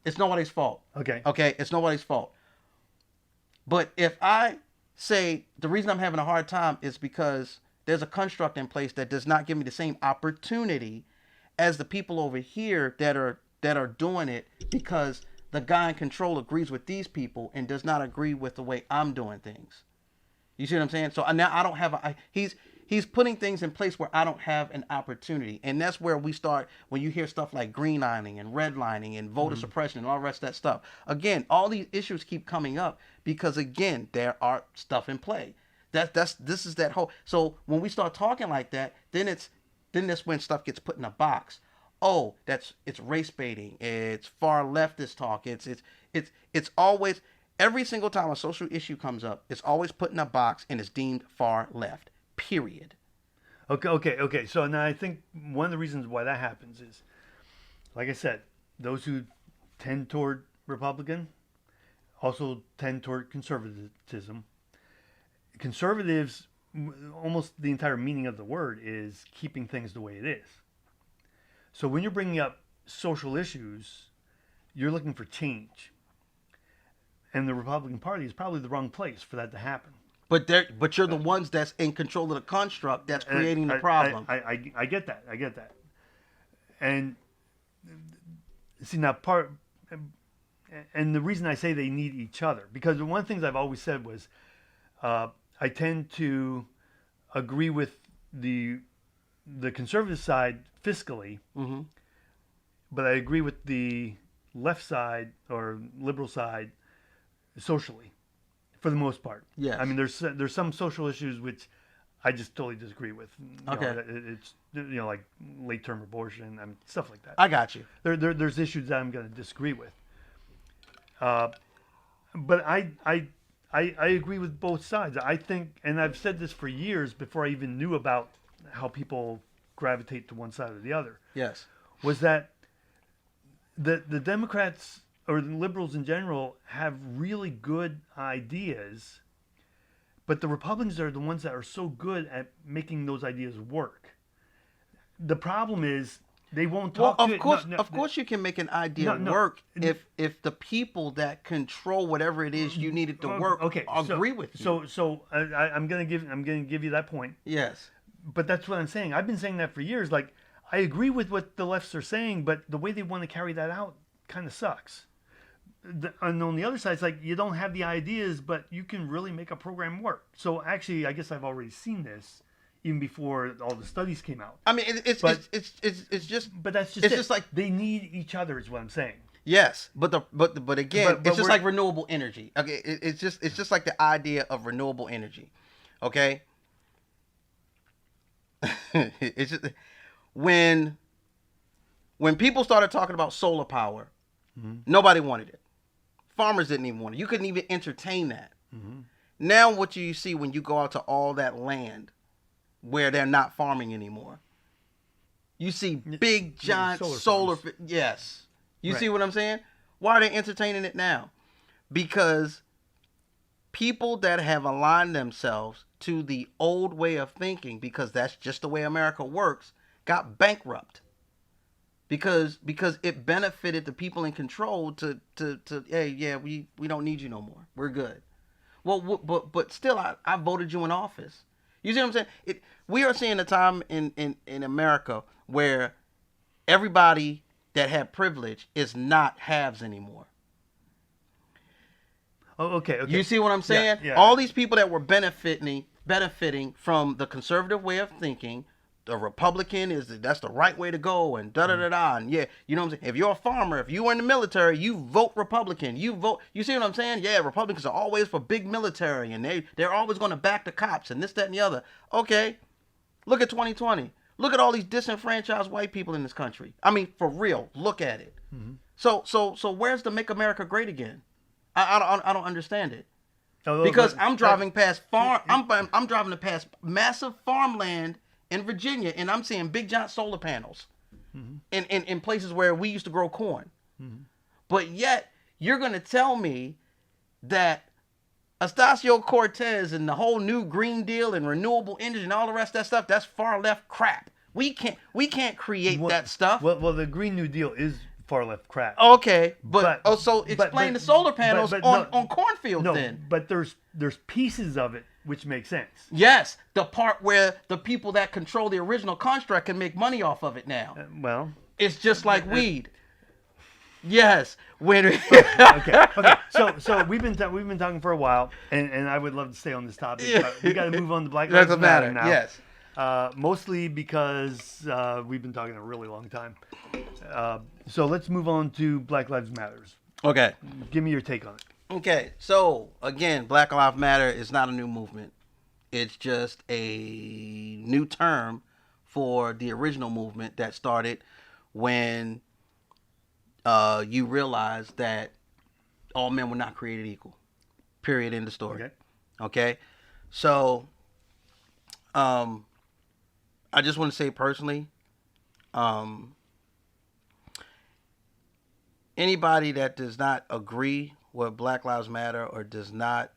It's nobody's fault. Okay. Okay, it's nobody's fault. But if I say the reason I'm having a hard time is because there's a construct in place that does not give me the same opportunity as the people over here that are doing it, because the guy in control agrees with these people and does not agree with the way I'm doing things. You see what I'm saying? So now I don't have he's putting things in place where I don't have an opportunity. And that's where we start when you hear stuff like greenlining and redlining and voter suppression and all the rest of that stuff. Again, all these issues keep coming up because, again, there are stuff in play. This is that whole. So when we start talking like that, then that's when stuff gets put in a box. Oh, it's race baiting. It's far leftist talk. It's always, every single time a social issue comes up, it's always put in a box and it's deemed far left. Period. Okay. So now I think one of the reasons why that happens is, like I said, those who tend toward Republican also tend toward conservatism. Conservatives, almost the entire meaning of the word is keeping things the way it is. So when you're bringing up social issues, you're looking for change. And the Republican Party is probably the wrong place for that to happen. But you're the ones that's in control of the construct that's creating the problem. I get that. And see, now and the reason I say they need each other, because one of the things I've always said was, I tend to agree with the conservative side fiscally, mm-hmm. but I agree with the left side or liberal side socially, for the most part. Yes. I mean, there's some social issues which I just totally disagree with. Okay. It's like late term abortion and stuff like that. I got you. There's issues that I'm going to disagree with. But I agree with both sides. I think, and I've said this for years before I even knew about how people gravitate to one side or the other. Yes. Was that the Democrats or the liberals in general have really good ideas, but the Republicans are the ones that are so good at making those ideas work. The problem is they won't talk. Well, of course, you can make an idea work if the people that control whatever it is you need it to work agree with you. So I'm gonna give you that point. Yes. But that's what I'm saying. I've been saying that for years. Like, I agree with what the lefts are saying, but the way they want to carry that out kind of sucks. And on the other side, it's like you don't have the ideas, but you can really make a program work. So actually, I guess I've already seen this even before all the studies came out. I mean, it's just. But that's just. It's just like they need each other, is what I'm saying. Yes, but again, it's just like renewable energy. Okay, it's just like the idea of renewable energy. Okay. It's just when people started talking about solar power, nobody wanted it. Farmers didn't even want it. You couldn't even entertain that. Mm-hmm. Now what you see when you go out to all that land where they're not farming anymore, you see big giant solar yes. You see what I'm saying? Why are they entertaining it now? Because people that have aligned themselves to the old way of thinking, because that's just the way America works, got bankrupt. Because it benefited the people in control to hey, yeah, we don't need you no more. We're good. Well, but still, I voted you in office. You see what I'm saying? We are seeing a time in America where everybody that had privilege is not haves anymore. Oh, okay. You see what I'm saying? Yeah. All these people that were benefiting from the conservative way of thinking, the Republican that's the right way to go, and da da da da. And yeah, you know what I'm saying? If you're a farmer, if you were in the military, you vote Republican. You see what I'm saying? Yeah, Republicans are always for big military, and they're always going to back the cops and this, that, and the other. Okay, look at 2020. Look at all these disenfranchised white people in this country. I mean, for real, look at it. Mm-hmm. So where's the Make America Great Again? I don't understand it. Because I'm driving past I'm driving past massive farmland in Virginia, and I'm seeing big giant solar panels in places where we used to grow corn. Mm-hmm. But yet you're going to tell me that Ocasio-Cortez and the whole new Green Deal and renewable energy and all the rest of that stuff, that's far left crap. We can't create that stuff. Well, the Green New Deal is far left crap. Okay, so explain the solar panels on cornfields then. But there's pieces of it which make sense. Yes, the part where the people that control the original construct can make money off of it now. Well, it's just like weed. Yes. Okay. So we've been talking for a while, and I would love to stay on this topic. But we got to move on to Black Lives Matter now. Yes. Mostly because we've been talking a really long time. So let's move on to Black Lives Matters. Okay. Give me your take on it. Okay. So, again, Black Lives Matter is not a new movement. It's just a new term for the original movement that started when you realize that all men were not created equal. Period. End of story. Okay? So, I just want to say personally, anybody that does not agree with Black Lives Matter or does not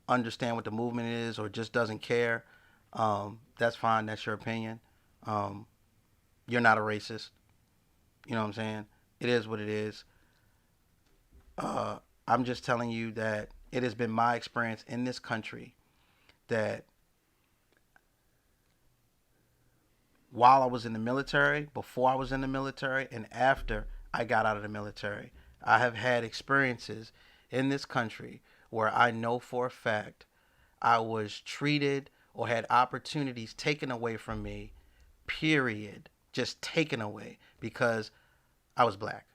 understand what the movement is or just doesn't care, that's fine. That's your opinion. You're not a racist. You know what I'm saying? It is what it is. I'm just telling you that it has been my experience in this country that while I was in the military, before I was in the military, and after I got out of the military, I have had experiences in this country where I know for a fact I was treated or had opportunities taken away from me, period, just taken away because I was black.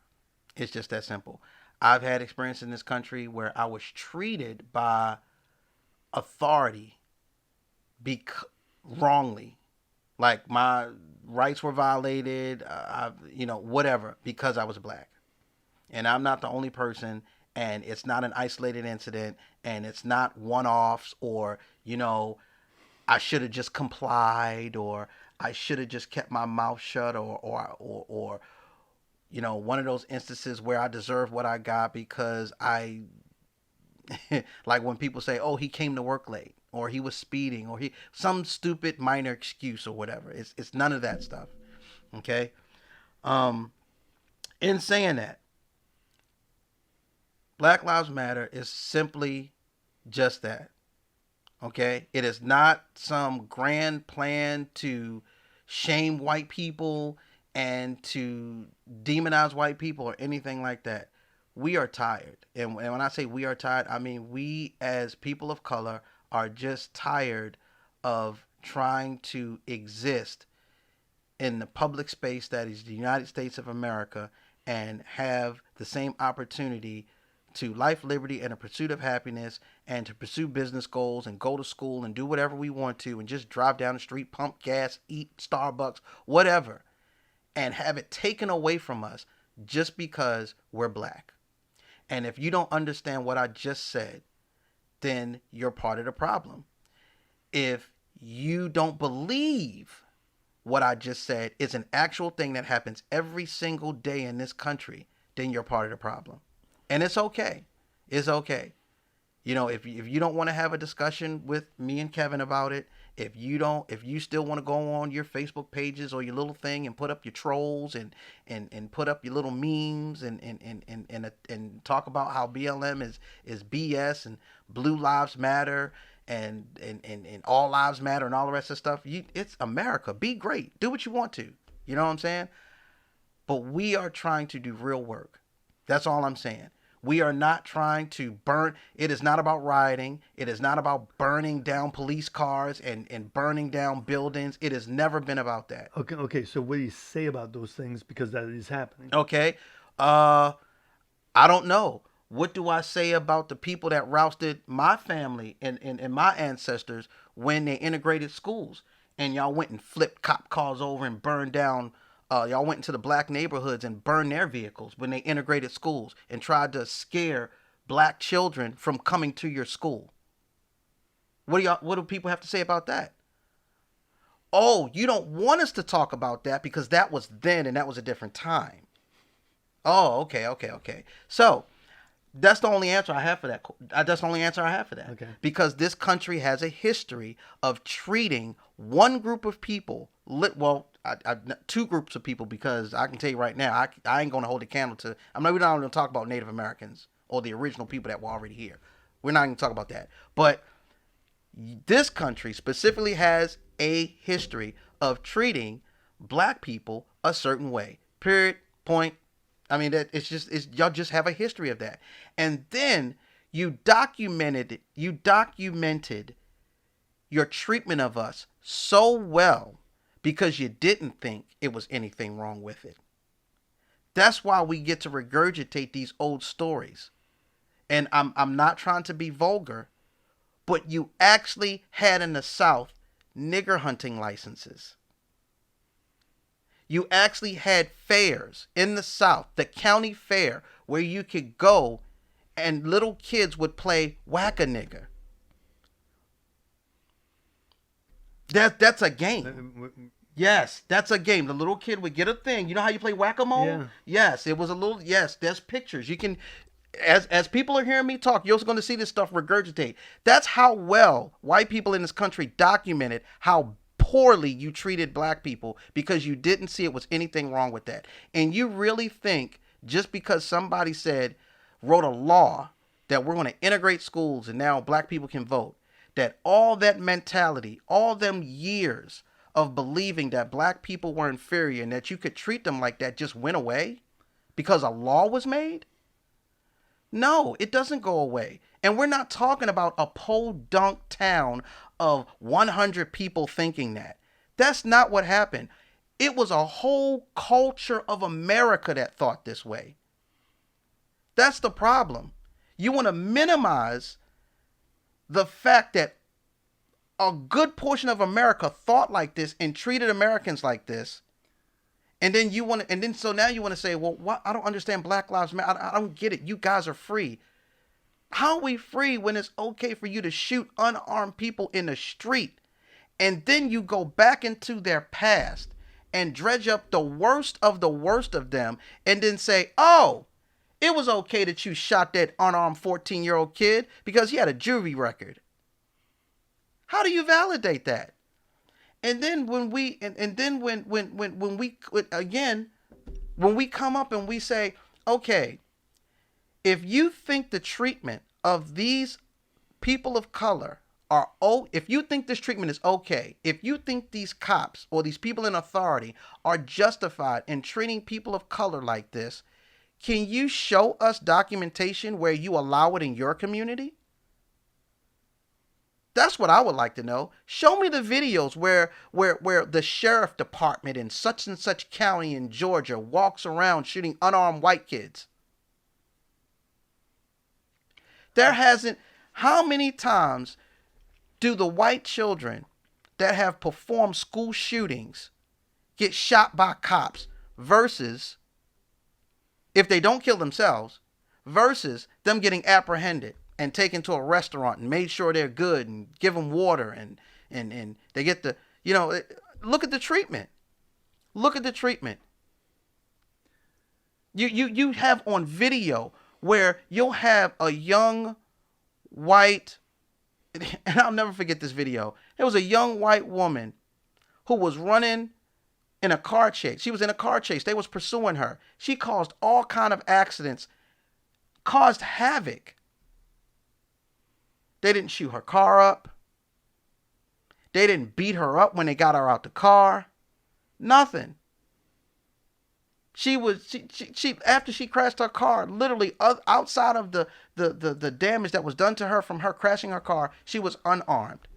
It's just that simple. I've had experience in this country where I was treated by authority wrongly. Like my rights were violated, whatever, because I was black. And I'm not the only person, and it's not an isolated incident, and it's not one-offs or, I should have just complied or I should have just kept my mouth shut or one of those instances where I deserve what I got because I, like when people say, oh, he came to work late. Or he was speeding, or some stupid minor excuse or whatever. It's none of that stuff. Okay? In saying that, Black Lives Matter is simply just that. Okay? It is not some grand plan to shame white people and to demonize white people or anything like that. We are tired. And when I say we are tired, I mean we as people of color are just tired of trying to exist in the public space that is the United States of America and have the same opportunity to life, liberty, and a pursuit of happiness and to pursue business goals and go to school and do whatever we want to and just drive down the street, pump gas, eat Starbucks, whatever, and have it taken away from us just because we're black. And if you don't understand what I just said, then you're part of the problem. If you don't believe what I just said is an actual thing that happens every single day in this country, then you're part of the problem. And it's okay. It's okay. You know, if you don't want to have a discussion with me and Kevin about it, if you still want to go on your Facebook pages or your little thing and put up your trolls and put up your little memes and talk about how BLM is BS and Blue Lives Matter and All Lives Matter and all the rest of stuff, it's America. Be great. Do what you want to. You know what I'm saying? But we are trying to do real work. That's all I'm saying. We are not trying to burn. It is not about rioting. It is not about burning down police cars and burning down buildings. It has never been about that. Okay. So what do you say about those things? Because that is happening. Okay. I don't know. What do I say about the people that rousted my family and my ancestors when they integrated schools? And y'all went and flipped cop cars over and burned down. Y'all went into the black neighborhoods and burned their vehicles when they integrated schools and tried to scare black children from coming to your school. What do people have to say about that? Oh, you don't want us to talk about that because that was then and that was a different time. Oh, okay. So that's the only answer I have for that. That's the only answer I have for that. Okay. Because this country has a history of treating one group of people, two groups of people, because I can tell you right now, I ain't going to hold a candle to. We're not going to talk about Native Americans or the original people that were already here. We're not going to talk about that. But this country specifically has a history of treating black people a certain way. Period. Point. I mean, y'all just have a history of that. And then you documented your treatment of us so well because you didn't think it was anything wrong with it. That's why we get to regurgitate these old stories. And I'm not trying to be vulgar, but you actually had in the South nigger hunting licenses. You actually had fairs in the South, the county fair, where you could go and little kids would play whack-a-nigger. That's a game. Yes, that's a game. The little kid would get a thing. You know how you play whack-a-mole? Yeah. Yes, it was a little. Yes, there's pictures. You can, as people are hearing me talk, you're also going to see this stuff regurgitate. That's how well white people in this country documented how poorly you treated black people because you didn't see it was anything wrong with that. And you really think just because somebody wrote a law that we're going to integrate schools and now black people can vote, that all that mentality, all them years of believing that black people were inferior and that you could treat them like that just went away because a law was made? No, it doesn't go away. And we're not talking about a podunk town of 100 people thinking that. That's not what happened. It was a whole culture of America that thought this way. That's the problem. You want to minimize the fact that a good portion of America thought like this and treated Americans like this. And then so now you want to say, well, what? I don't understand Black Lives Matter. I don't get it. You guys are free. How are we free when it's okay for you to shoot unarmed people in the street? And then you go back into their past and dredge up the worst of them and then say, oh, it was okay that you shot that unarmed 14-year-old kid because he had a juvie record. How do you validate that? And then when we come up and we say, okay, if you think the treatment of these people of color if you think this treatment is okay, if you think these cops or these people in authority are justified in treating people of color like this, can you show us documentation where you allow it in your community? That's what I would like to know. Show me the videos where the sheriff department in such and such county in Georgia walks around shooting unarmed white kids. How many times do the white children that have performed school shootings get shot by cops versus, if they don't kill themselves, versus them getting apprehended and taken to a restaurant and made sure they're good and give them water and they get the, look at the treatment. Look at the treatment. You have on video where you'll have a young white, and I'll never forget this video. There was a young white woman who was running in a car chase. She was in a car chase. They was pursuing her. She caused all kind of accidents, caused havoc. They didn't shoot her car up. They didn't beat her up when they got her out the car. Nothing. She after she crashed her car, literally outside of the damage that was done to her from her crashing her car, she was unarmed.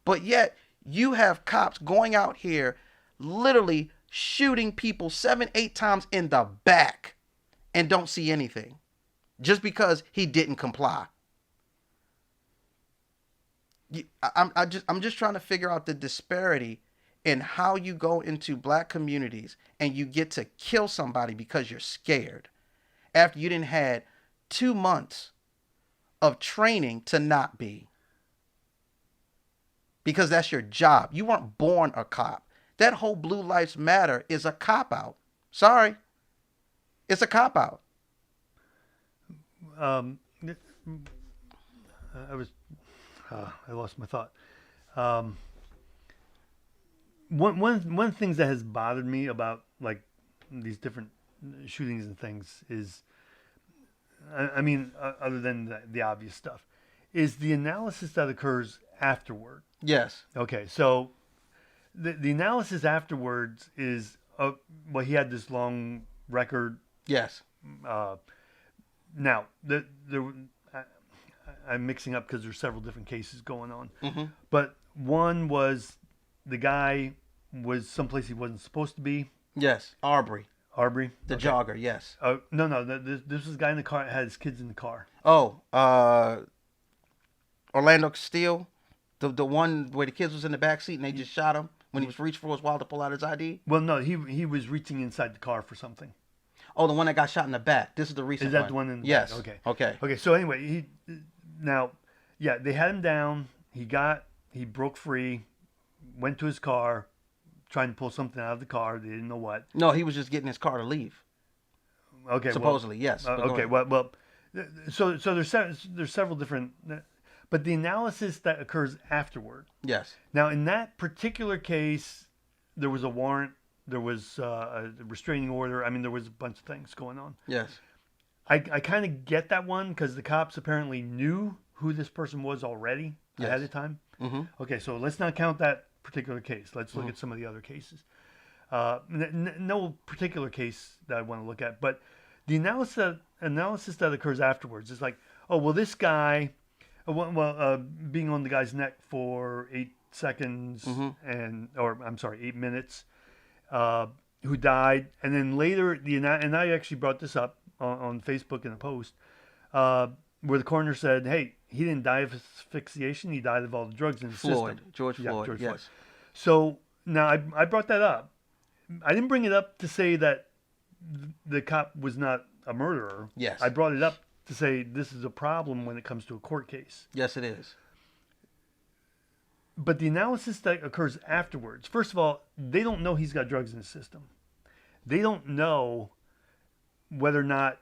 But yet you have cops going out here literally shooting people 7-8 times in the back and don't see anything just because he didn't comply. I'm just trying to figure out the disparity in how you go into black communities and you get to kill somebody because you're scared after you didn't had 2 months of training to not be, because that's your job. You weren't born a cop. That whole Blue Lives Matter is a cop-out. Sorry. It's a cop-out. I lost my thought. One of the things that has bothered me about like these different shootings and things is, other than the obvious stuff, is the analysis that occurs afterward. Yes. Okay, so the analysis afterwards is, well, he had this long record. Yes. Now, I'm mixing up because there's several different cases going on. Mm-hmm. But one was the guy was someplace he wasn't supposed to be. Yes, Arbery. Arbery? The Okay. jogger, yes. No. This was a guy in the car that had his kids in the car. Oh, Orlando Steele, the one where the kids was in the back seat and they just shot him when he was reaching for his wallet to pull out his ID? Well, no, he was reaching inside the car for something. Oh, the one that got shot in the back. This is the recent one. Is that the one in the yes. back? Okay. Okay, so anyway, they had him down. He broke free, went to his car, trying to pull something out of the car. They didn't know what. No, he was just getting his car to leave. Okay. Supposedly, yes. Okay. Well. So there's several different, but the analysis that occurs afterward. Yes. Now, in that particular case, there was a warrant. There was a restraining order. I mean, there was a bunch of things going on. Yes. I kind of get that one because the cops apparently knew who this person was already ahead of time. Mm-hmm. Okay, so let's not count that particular case. Let's look at some of the other cases. No particular case that I want to look at, but the analysis that occurs afterwards is like, oh, well, this guy, being on the guy's neck for 8 seconds Mm-hmm. 8 minutes, who died, and then later and I actually brought this up on Facebook in a post, where the coroner said, hey, he didn't die of asphyxiation, he died of all the drugs in his system. George Floyd, yes. Floyd. So now I brought that up. I didn't bring it up to say that the cop was not a murderer. Yes. I brought it up to say this is a problem when it comes to a court case. Yes, it is. But the analysis that occurs afterwards, first of all, they don't know he's got drugs in his system. They don't know whether or not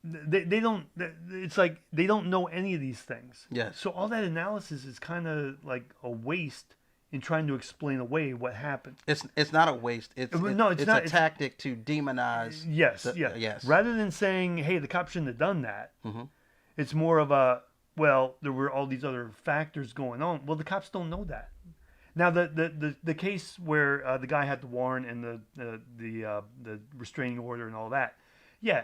they don't. It's like they don't know any of these things. Yes. So all that analysis is kind of like a waste in trying to explain away what happened. It's not a waste. It's not. A tactic to demonize. Yes. Yes. Rather than saying, "Hey, the cops shouldn't have done that," Mm-hmm. it's more of a, well, there were all these other factors going on. Well, the cops don't know that. Now, the case where the guy had the warrant and the restraining order and all that, yeah,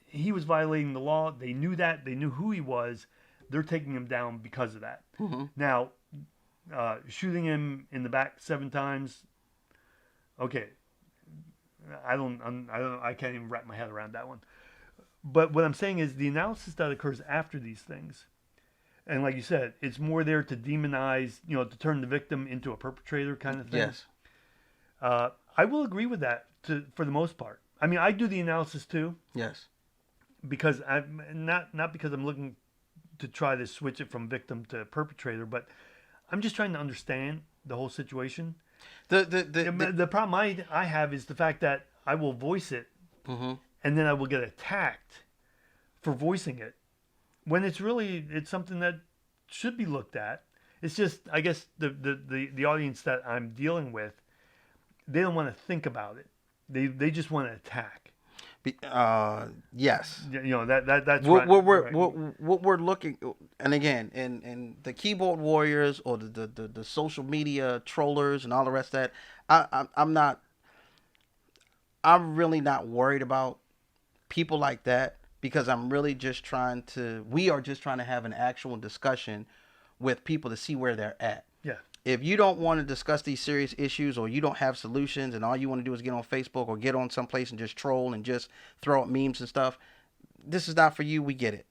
he was violating the law. They knew that. They knew who he was. They're taking him down because of that. Mm-hmm. Now, shooting him in the back 7 times. Okay, I can't even wrap my head around that one. But what I'm saying is the analysis that occurs after these things, and like you said, it's more there to demonize, to turn the victim into a perpetrator kind of thing. Yes. I will agree with that for the most part. I mean, I do the analysis too. Yes. because I'm not because I'm looking to try to switch it from victim to perpetrator, but I'm just trying to understand the whole situation. The problem I have is the fact that I will voice it Mhm. and then I will get attacked for voicing it when it's something that should be looked at. It's just I guess the audience that I'm dealing with, they don't want to think about it. They just want to attack. Yes. That's What right. what we're Right. what we're looking, and again, in the keyboard warriors or the social media trollers and all the rest of that, I'm not, I'm really not worried about people like that, because I'm really just trying to, we are just trying to have an actual discussion with people to see where they're at. Yeah. If you don't want to discuss these serious issues, or you don't have solutions, and all you want to do is get on Facebook or get on someplace and just troll and just throw up memes and stuff, this is not for you. We get it.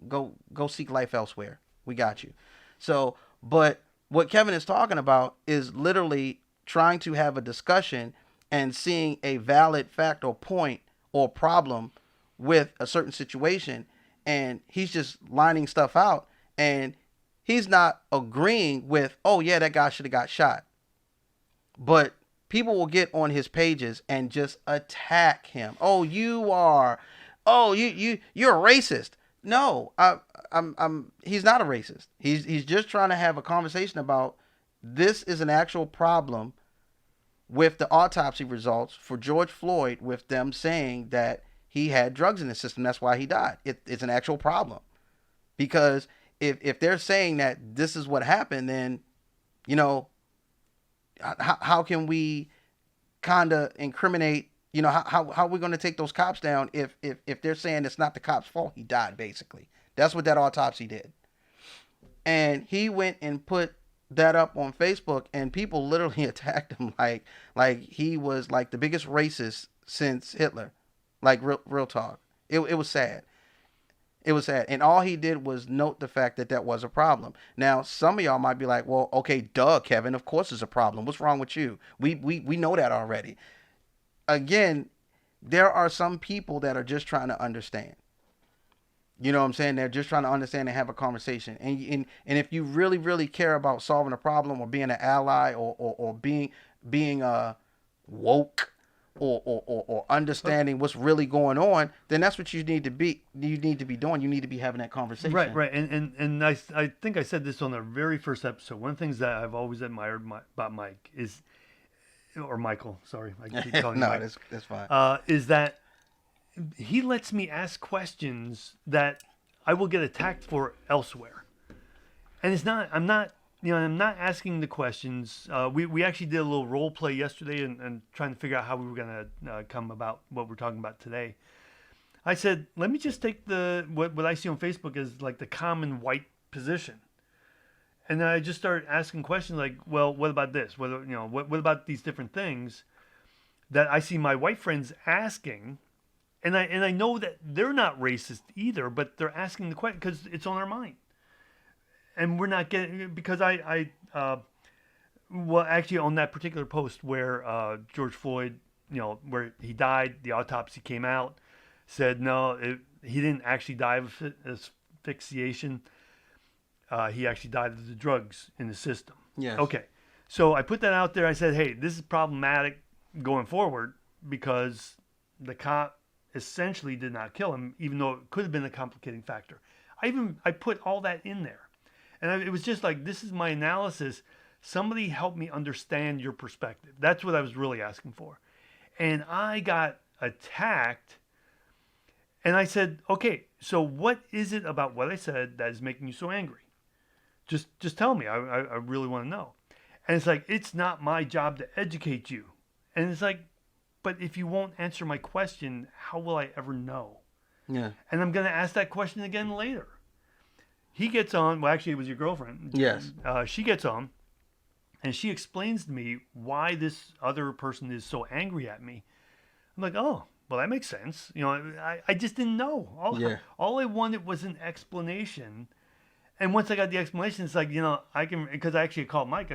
Go seek life elsewhere. We got you. So, but what Kevin is talking about is literally trying to have a discussion and seeing a valid fact or point or problem with a certain situation, and he's just lining stuff out, and he's not agreeing with, oh yeah, that guy should have got shot. But people will get on his pages and just attack him. Oh, you are, oh you're a racist. No, he's not a racist. He's just trying to have a conversation about, this is an actual problem with the autopsy results for George Floyd, with them saying that he had drugs in his system. That's why he died. It's an actual problem. Because if they're saying that this is what happened, then, how can we kind of incriminate, how are we going to take those cops down if they're saying it's not the cop's fault, he died, basically. That's what that autopsy did. And he went and put that up on Facebook, and people literally attacked him like he was like the biggest racist since Hitler. Like real talk. It was sad. It was sad. And all he did was note the fact that that was a problem. Now, some of y'all might be like, well, okay, duh, Kevin, of course it's a problem. What's wrong with you? We know that already. Again, there are some people that are just trying to understand. You know what I'm saying? They're just trying to understand and have a conversation. And if you really, really care about solving a problem, or being an ally, or being woke, or understanding what's really going on, then that's what you need to be. You need to be doing. You need to be having that conversation. Right. And I think I said this on the very first episode. One of the things that I've always admired about Mike is, or Michael, sorry, I keep calling no, him Mike. that's fine. Is that he lets me ask questions that I will get attacked for elsewhere. And I'm not asking the questions. We actually did a little role play yesterday and trying to figure out how we were going to come about what we're talking about today. I said, let me just take what I see on Facebook as like the common white position. And then I just started asking questions like, well, what about this? What about these different things that I see my white friends asking? And I know that they're not racist either, but they're asking the question because it's on our mind. And we're not getting, because well, actually on that particular post where George Floyd, where he died, the autopsy came out, said no, he didn't actually die of asphyxiation. He actually died of the drugs in the system. Yes. Okay. So I put that out there. I said, hey, this is problematic going forward because the cop essentially did not kill him, even though it could have been a complicating factor. I put all that in there. And it was just like, this is my analysis. Somebody help me understand your perspective. That's what I was really asking for. And I got attacked. And I said, okay, so what is it about what I said that is making you so angry? Just tell me. I really want to know. And it's like, it's not my job to educate you. And it's like, but if you won't answer my question, how will I ever know? Yeah. And I'm going to ask that question again later. He gets on. Well, actually, it was your girlfriend. Yes. She gets on, and she explains to me why this other person is so angry at me. I'm like, oh, well, that makes sense. I just didn't know. All I wanted was an explanation. And once I got the explanation, it's like, I can, because I actually called Mike.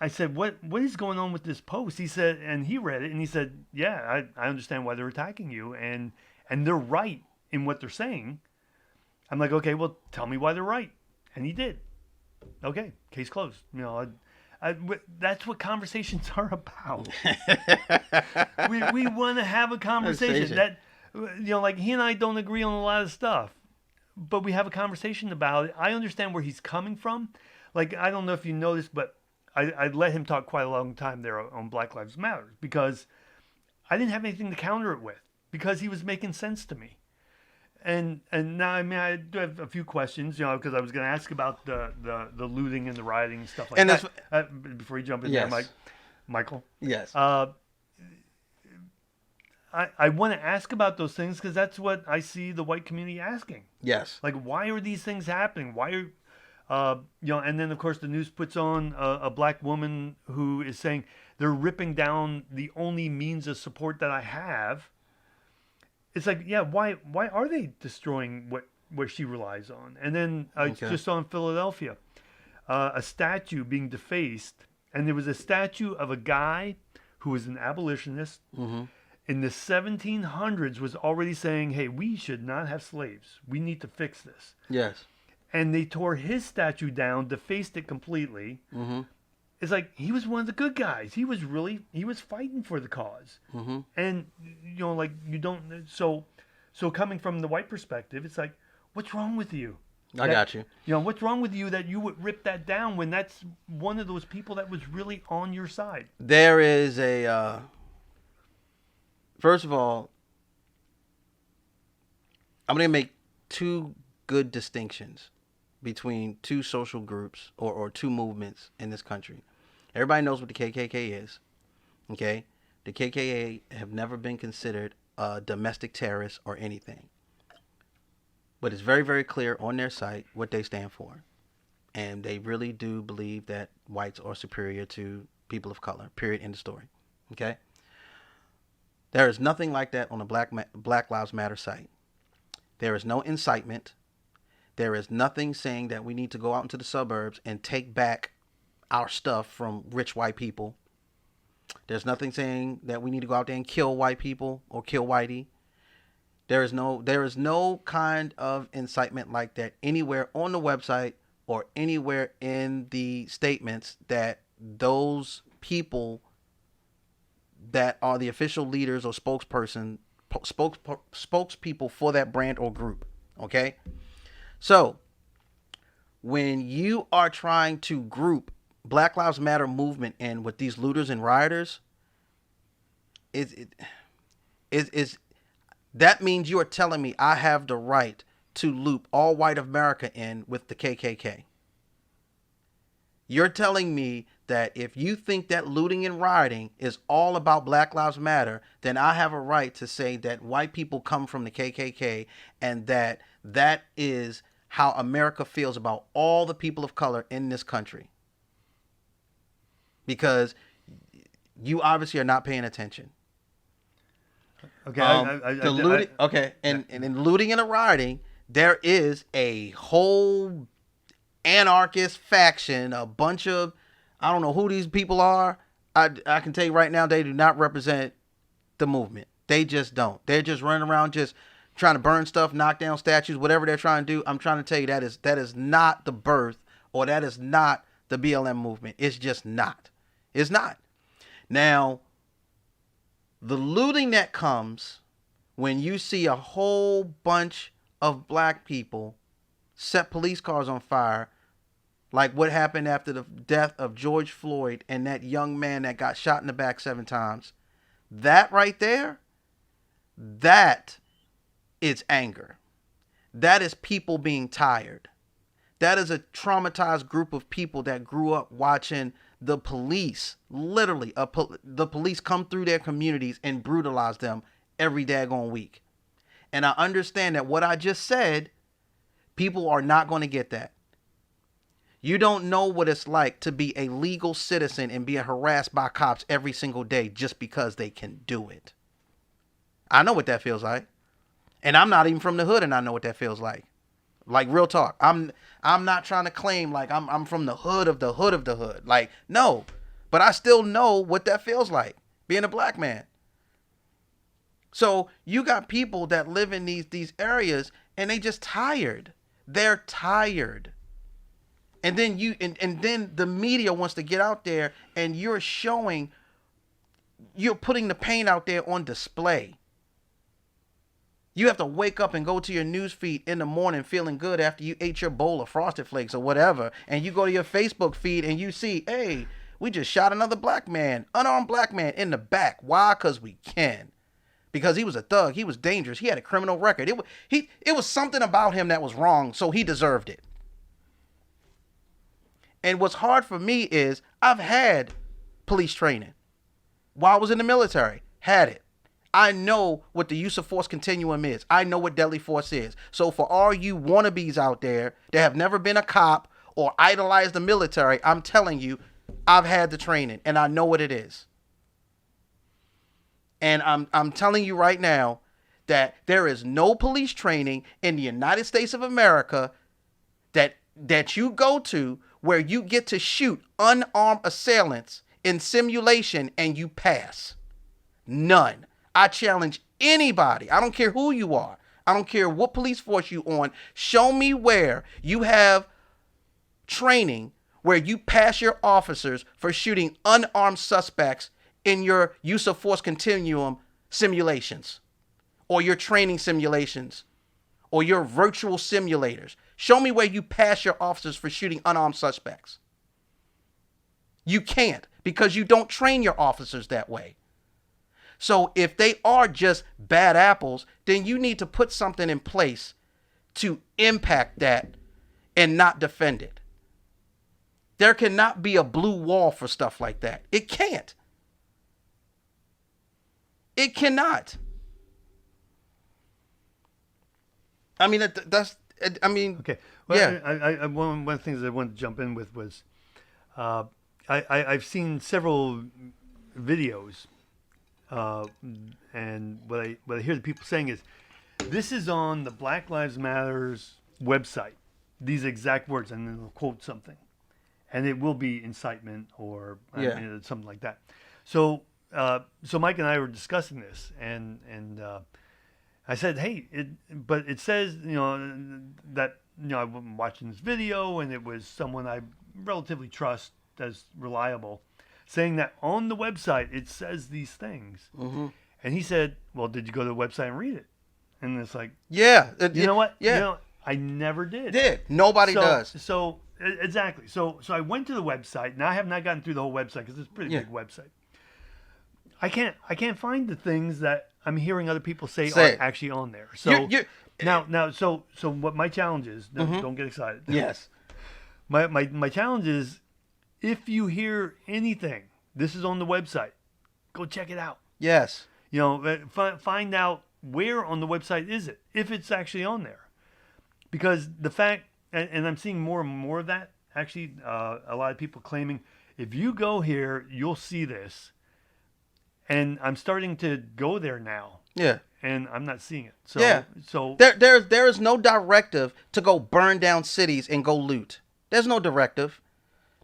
I said, what is going on with this post? He said, and he read it, and he said, yeah, I understand why they're attacking you. And and they're right in what they're saying, I'm like, okay, well, tell me why they're right. And he did. Okay, case closed. That's what conversations are about. we want to have a conversation that, like he and I don't agree on a lot of stuff, but we have a conversation about it. I understand where he's coming from. Like, I don't know if you know this, but I let him talk quite a long time there on Black Lives Matter because I didn't have anything to counter it with because he was making sense to me. And now, I mean, I do have a few questions, because I was going to ask about the looting and the rioting and stuff like And that. Before you jump in yes. there, Michael. Yes. I want to ask about those things because that's what I see the white community asking. Yes. Like, why are these things happening? Why are, and then, of course, the news puts on a black woman who is saying they're ripping down the only means of support that I have. It's like, yeah, why are they destroying what she relies on? And then I just saw in Philadelphia a statue being defaced, and there was a statue of a guy who was an abolitionist in the 1700s was already saying, hey, we should not have slaves. We need to fix this. Yes. And they tore his statue down, defaced it completely. It's like he was one of the good guys. He was fighting for the cause. And like you don't. So coming from the white perspective, it's like, what's wrong with you? I got you. What's wrong with you that you would rip that down when that's one of those people that was really on your side? There is a. First of all, I'm going to make two good distinctions between two social groups or two movements in this country. Everybody knows what the KKK is. Okay? The KKK have never been considered a domestic terrorist or anything. But it's very, very clear on their site what they stand for. And they really do believe that whites are superior to people of color. Period. End of story. Okay? There is nothing like that on the Black Lives Matter site. There is no incitement. There is nothing saying that we need to go out into the suburbs and take back our stuff from rich white people. There's nothing saying that we need to go out there and kill white people or kill whitey. There is no kind of incitement like that anywhere on the website or anywhere in the statements that those people that are the official leaders or spokespeople for that brand or group. Okay? So, when you are trying to group Black Lives Matter movement in with these looters and rioters, that means you are telling me I have the right to loop all white America in with the KKK. You're telling me that if you think that looting and rioting is all about Black Lives Matter, then I have a right to say that white people come from the KKK and that is how America feels about all the people of color in this country. Because you obviously are not paying attention. Okay. And in looting and rioting, there is a whole anarchist faction, a bunch of, I don't know who these people are. I can tell you right now, they do not represent the movement. They just don't. They're just running around just trying to burn stuff, knock down statues, whatever they're trying to do. I'm trying to tell you that is not the birth, or that is not the BLM movement. It's just not. It's not. Now, the looting that comes when you see a whole bunch of black people set police cars on fire, like what happened after the death of George Floyd and that young man that got shot in the back 7 times, that right there, that is anger. That is people being tired. That is a traumatized group of people that grew up watching the police, literally, the police come through their communities and brutalize them every daggone week. And I understand that what I just said, people are not going to get that. You don't know what it's like to be a legal citizen and be harassed by cops every single day just because they can do it. I know what that feels like. And I'm not even from the hood, and I know what that feels like. Like, real talk. I'm not trying to claim like I'm from the hood of the hood of the hood. Like, no. But I still know what that feels like, being a black man. So you got people that live in these areas and they just tired. They're tired. And then and then the media wants to get out there and you're putting the pain out there on display. You have to wake up and go to your news feed in the morning feeling good after you ate your bowl of Frosted Flakes or whatever. And you go to your Facebook feed and you see, hey, we just shot another black man, unarmed black man in the back. Why? Because we can. Because he was a thug. He was dangerous. He had a criminal record. It was something about him that was wrong, so he deserved it. And what's hard for me is I've had police training. While I was in the military, had it. I know what the use of force continuum is. I know what deadly force is. So for all you wannabes out there that have never been a cop or idolized the military, I'm telling you, I've had the training and I know what it is. And I'm telling you right now that there is no police training in the United States of America that you go to where you get to shoot unarmed assailants in simulation and you pass. None. I challenge anybody. I don't care who you are. I don't care what police force you on. Show me where you have training where you pass your officers for shooting unarmed suspects in your use of force continuum simulations or your training simulations or your virtual simulators. Show me where you pass your officers for shooting unarmed suspects. You can't because you don't train your officers that way. So if they are just bad apples, then you need to put something in place to impact that and not defend it. There cannot be a blue wall for stuff like that. It can't. It cannot. I mean, Okay. Well, yeah. One of the things I wanted to jump in with was I've seen several videos. And what I hear the people saying is, this is on the Black Lives Matter's website, these exact words, and then they'll quote something, and it will be incitement or something like that. So Mike and I were discussing this, and I said, hey, but it says, that, I'm watching this video, and it was someone I relatively trust as reliable, saying that on the website it says these things. Mm-hmm. And he said, well, did you go to the website and read it? And it's like, yeah. You know what? Yeah. I never did. Nobody does. So exactly. So I went to the website. Now I have not gotten through the whole website because it's a pretty big website. I can't find the things that I'm hearing other people say are actually on there. So now, so what my challenge is, don't get excited. Yes. My challenge is, if you hear anything, this is on the website, go check it out. Yes. Find out where on the website is it, if it's actually on there. Because the fact, and I'm seeing more and more of that, actually, a lot of people claiming, if you go here, you'll see this. And I'm starting to go there now. Yeah. And I'm not seeing it. So, So there is no directive to go burn down cities and go loot. There's no directive.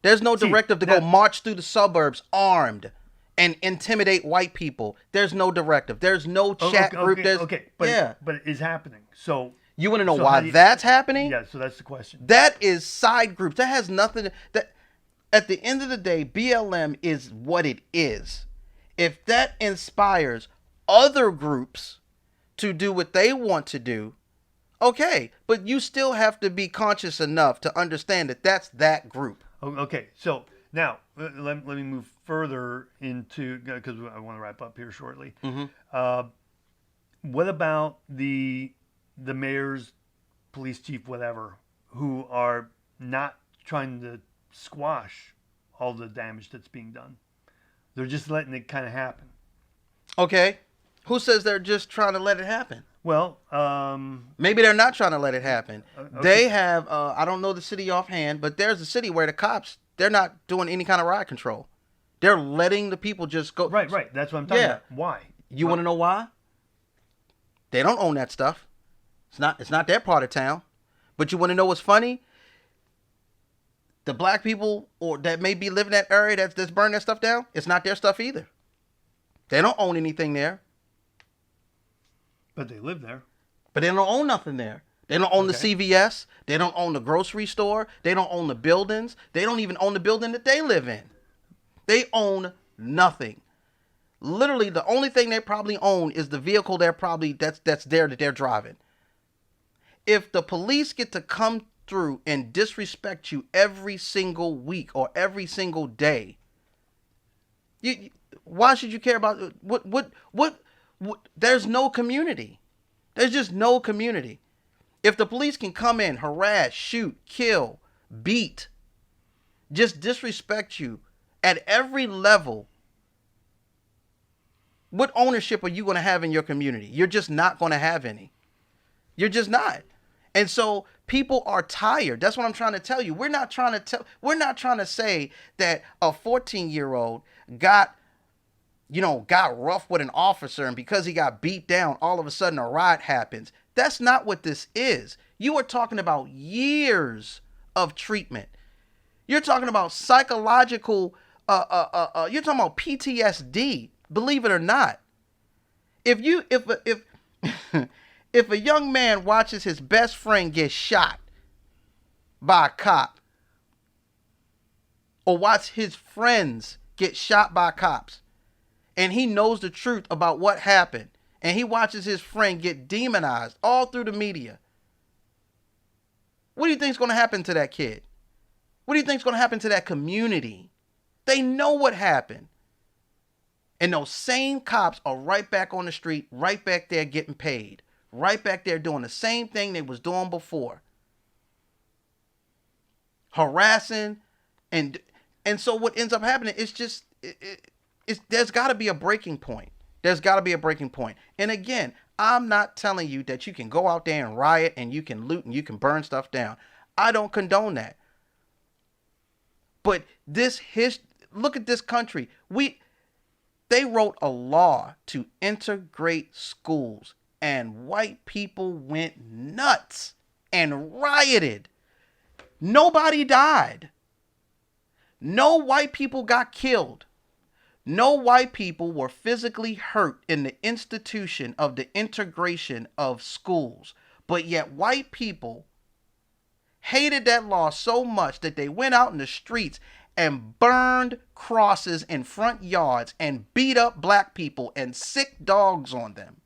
There's no directive to go march through the suburbs armed and intimidate white people. There's no directive. There's no chat group. But it is happening. So you want to know why that's happening? Yeah, so that's the question. That is side groups. That has nothing. That at the end of the day, BLM is what it is. If that inspires other groups to do what they want to do, okay, but you still have to be conscious enough to understand that that's that group. Okay, so now let me move further into, because I want to wrap up here shortly. Mm-hmm. What about the mayors, police chief, whatever, who are not trying to squash all the damage that's being done? They're just letting it kind of happen. Okay, who says they're just trying to let it happen? Well, maybe they're not trying to let it happen. Okay. They have, I don't know the city offhand, but there's a city where the cops, they're not doing any kind of riot control. They're letting the people just go. Right. That's what I'm talking about. Why? You want to know why? They don't own that stuff. It's not their part of town. But you want to know what's funny? The black people or that may be living in that area that's burning that stuff down, it's not their stuff either. They don't own anything there. But they live there. But they don't own nothing there. They don't own the CVS. They don't own the grocery store. They don't own the buildings. They don't even own the building that they live in. They own nothing. Literally, the only thing they probably own is the vehicle that's there that they're driving. If the police get to come through and disrespect you every single week or every single day, why should you care about what? There's no community. There's just no community. If the police can come in, harass, shoot, kill, beat, just disrespect you at every level, what ownership are you going to have in your community? You're just not going to have any. You're just not. And so people are tired. That's what I'm trying to tell you. We're not trying to say that a 14-year-old got rough with an officer, and because he got beat down, all of a sudden a riot happens. That's not what this is. You are talking about years of treatment. You're talking about psychological, you're talking about PTSD, believe it or not. If if a young man watches his best friend get shot by a cop, or watch his friends get shot by cops, and he knows the truth about what happened, and he watches his friend get demonized all through the media, what do you think is going to happen to that kid? What do you think is going to happen to that community? They know what happened. And those same cops are right back on the street, right back there getting paid, right back there doing the same thing they was doing before. Harassing. And so what ends up happening is just, there's got to be a breaking point. There's got to be a breaking point. And again, I'm not telling you that you can go out there and riot and you can loot and you can burn stuff down. I don't condone that. But look at this country. They wrote a law to integrate schools, and white people went nuts and rioted. Nobody died. No white people got killed. No white people were physically hurt in the institution of the integration of schools. But yet white people hated that law so much that they went out in the streets and burned crosses in front yards and beat up black people and sick dogs on them.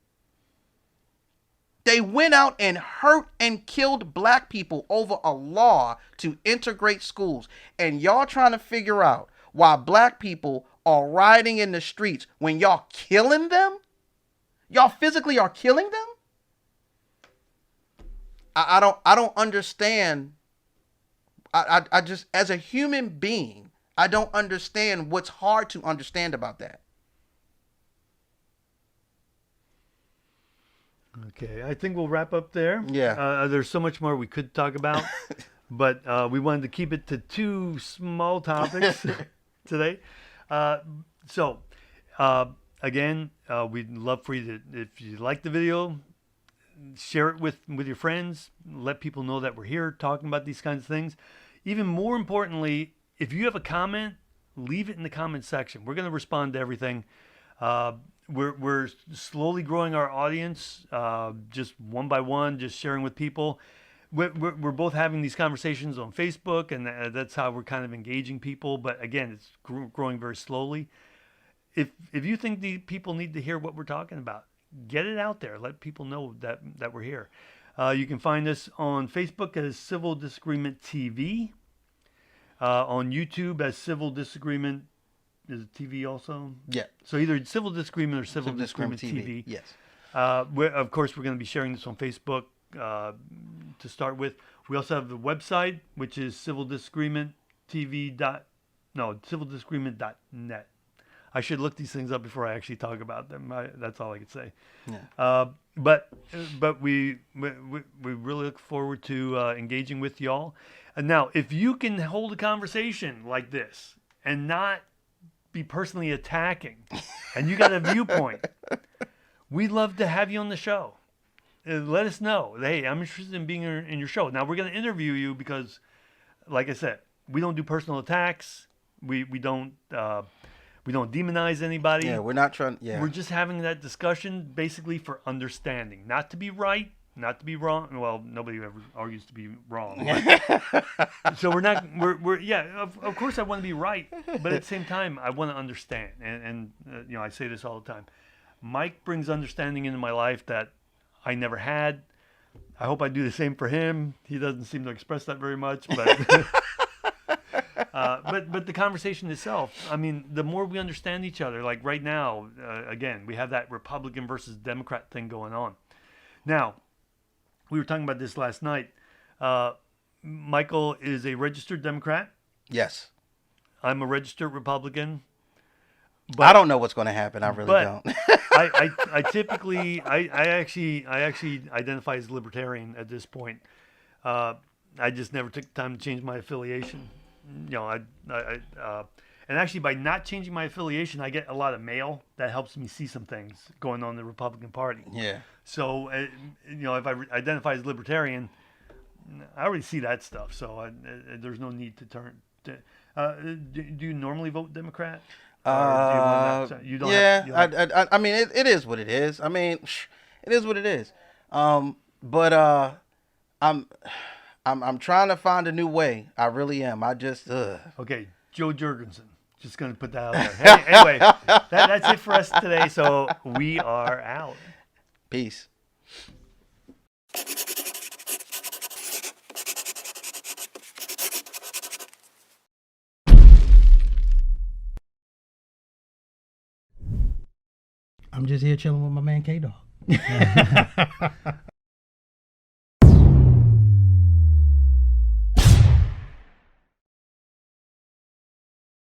They went out and hurt and killed black people over a law to integrate schools. And y'all trying to figure out why black people are rioting in the streets when y'all killing them? Y'all physically are killing them? I don't understand. I just, as a human being, I don't understand what's hard to understand about that. Okay, I think we'll wrap up there. Yeah. There's so much more we could talk about, but we wanted to keep it to two small topics today. Again, we'd love for you to, if you like the video, share it with your friends. Let people know that we're here talking about these kinds of things. Even more importantly, if you have a comment, leave it in the comment section. We're going to respond to everything. We're slowly growing our audience, just one by one, just sharing with people. We're both having these conversations on Facebook, and that's how we're kind of engaging people. But again, it's growing very slowly. If you think the people need to hear what we're talking about, get it out there. Let people know that we're here. You can find us on Facebook as Civil Disagreement TV. On YouTube as Civil Disagreement. Is it TV also? Yeah. So either Civil Disagreement or Civil Disagreement TV. Yes. Of course, we're going to be sharing this on Facebook to start with. We also have the website, which is civildisagreement.net. I should look these things up before I actually talk about them. That's all I could say. Yeah. But we really look forward to engaging with y'all. And now, if you can hold a conversation like this and not be personally attacking, and you got a viewpoint, we'd love to have you on the show. Let us know. Hey, I'm interested in being in your show. Now, we're going to interview you because, like I said, we don't do personal attacks. We don't We don't demonize anybody. Yeah, we're not trying. Yeah, We're just having that discussion basically for understanding, not to be right, not to be wrong. Well, nobody ever argues to be wrong. So we're not. We're yeah. Of course, I want to be right, but at the same time, I want to understand. And I say this all the time. Mike brings understanding into my life that I never had. I hope I do the same for him. He doesn't seem to express that very much, but. But the conversation itself, I mean, the more we understand each other, like right now, again, we have that Republican versus Democrat thing going on. Now, we were talking about this last night. Michael is a registered Democrat. yes. I'm a registered Republican. I don't know what's going to happen. I really don't. I typically, I actually identify as libertarian at this point. I just never took the time to change my affiliation. And actually by not changing my affiliation, I get a lot of mail that helps me see some things going on in the Republican Party. Yeah. So, if I identify as libertarian, I already see that stuff. So there's no need to turn. Do you normally vote Democrat? You don't yeah. have, I mean, it is what it is. I mean, it is what it is. But I'm trying to find a new way. I really am. I just Okay, Joe Jurgensen. Just going to put that out there. Anyway, that's it for us today. So we are out. Peace. I'm just here chilling with my man K-Dog.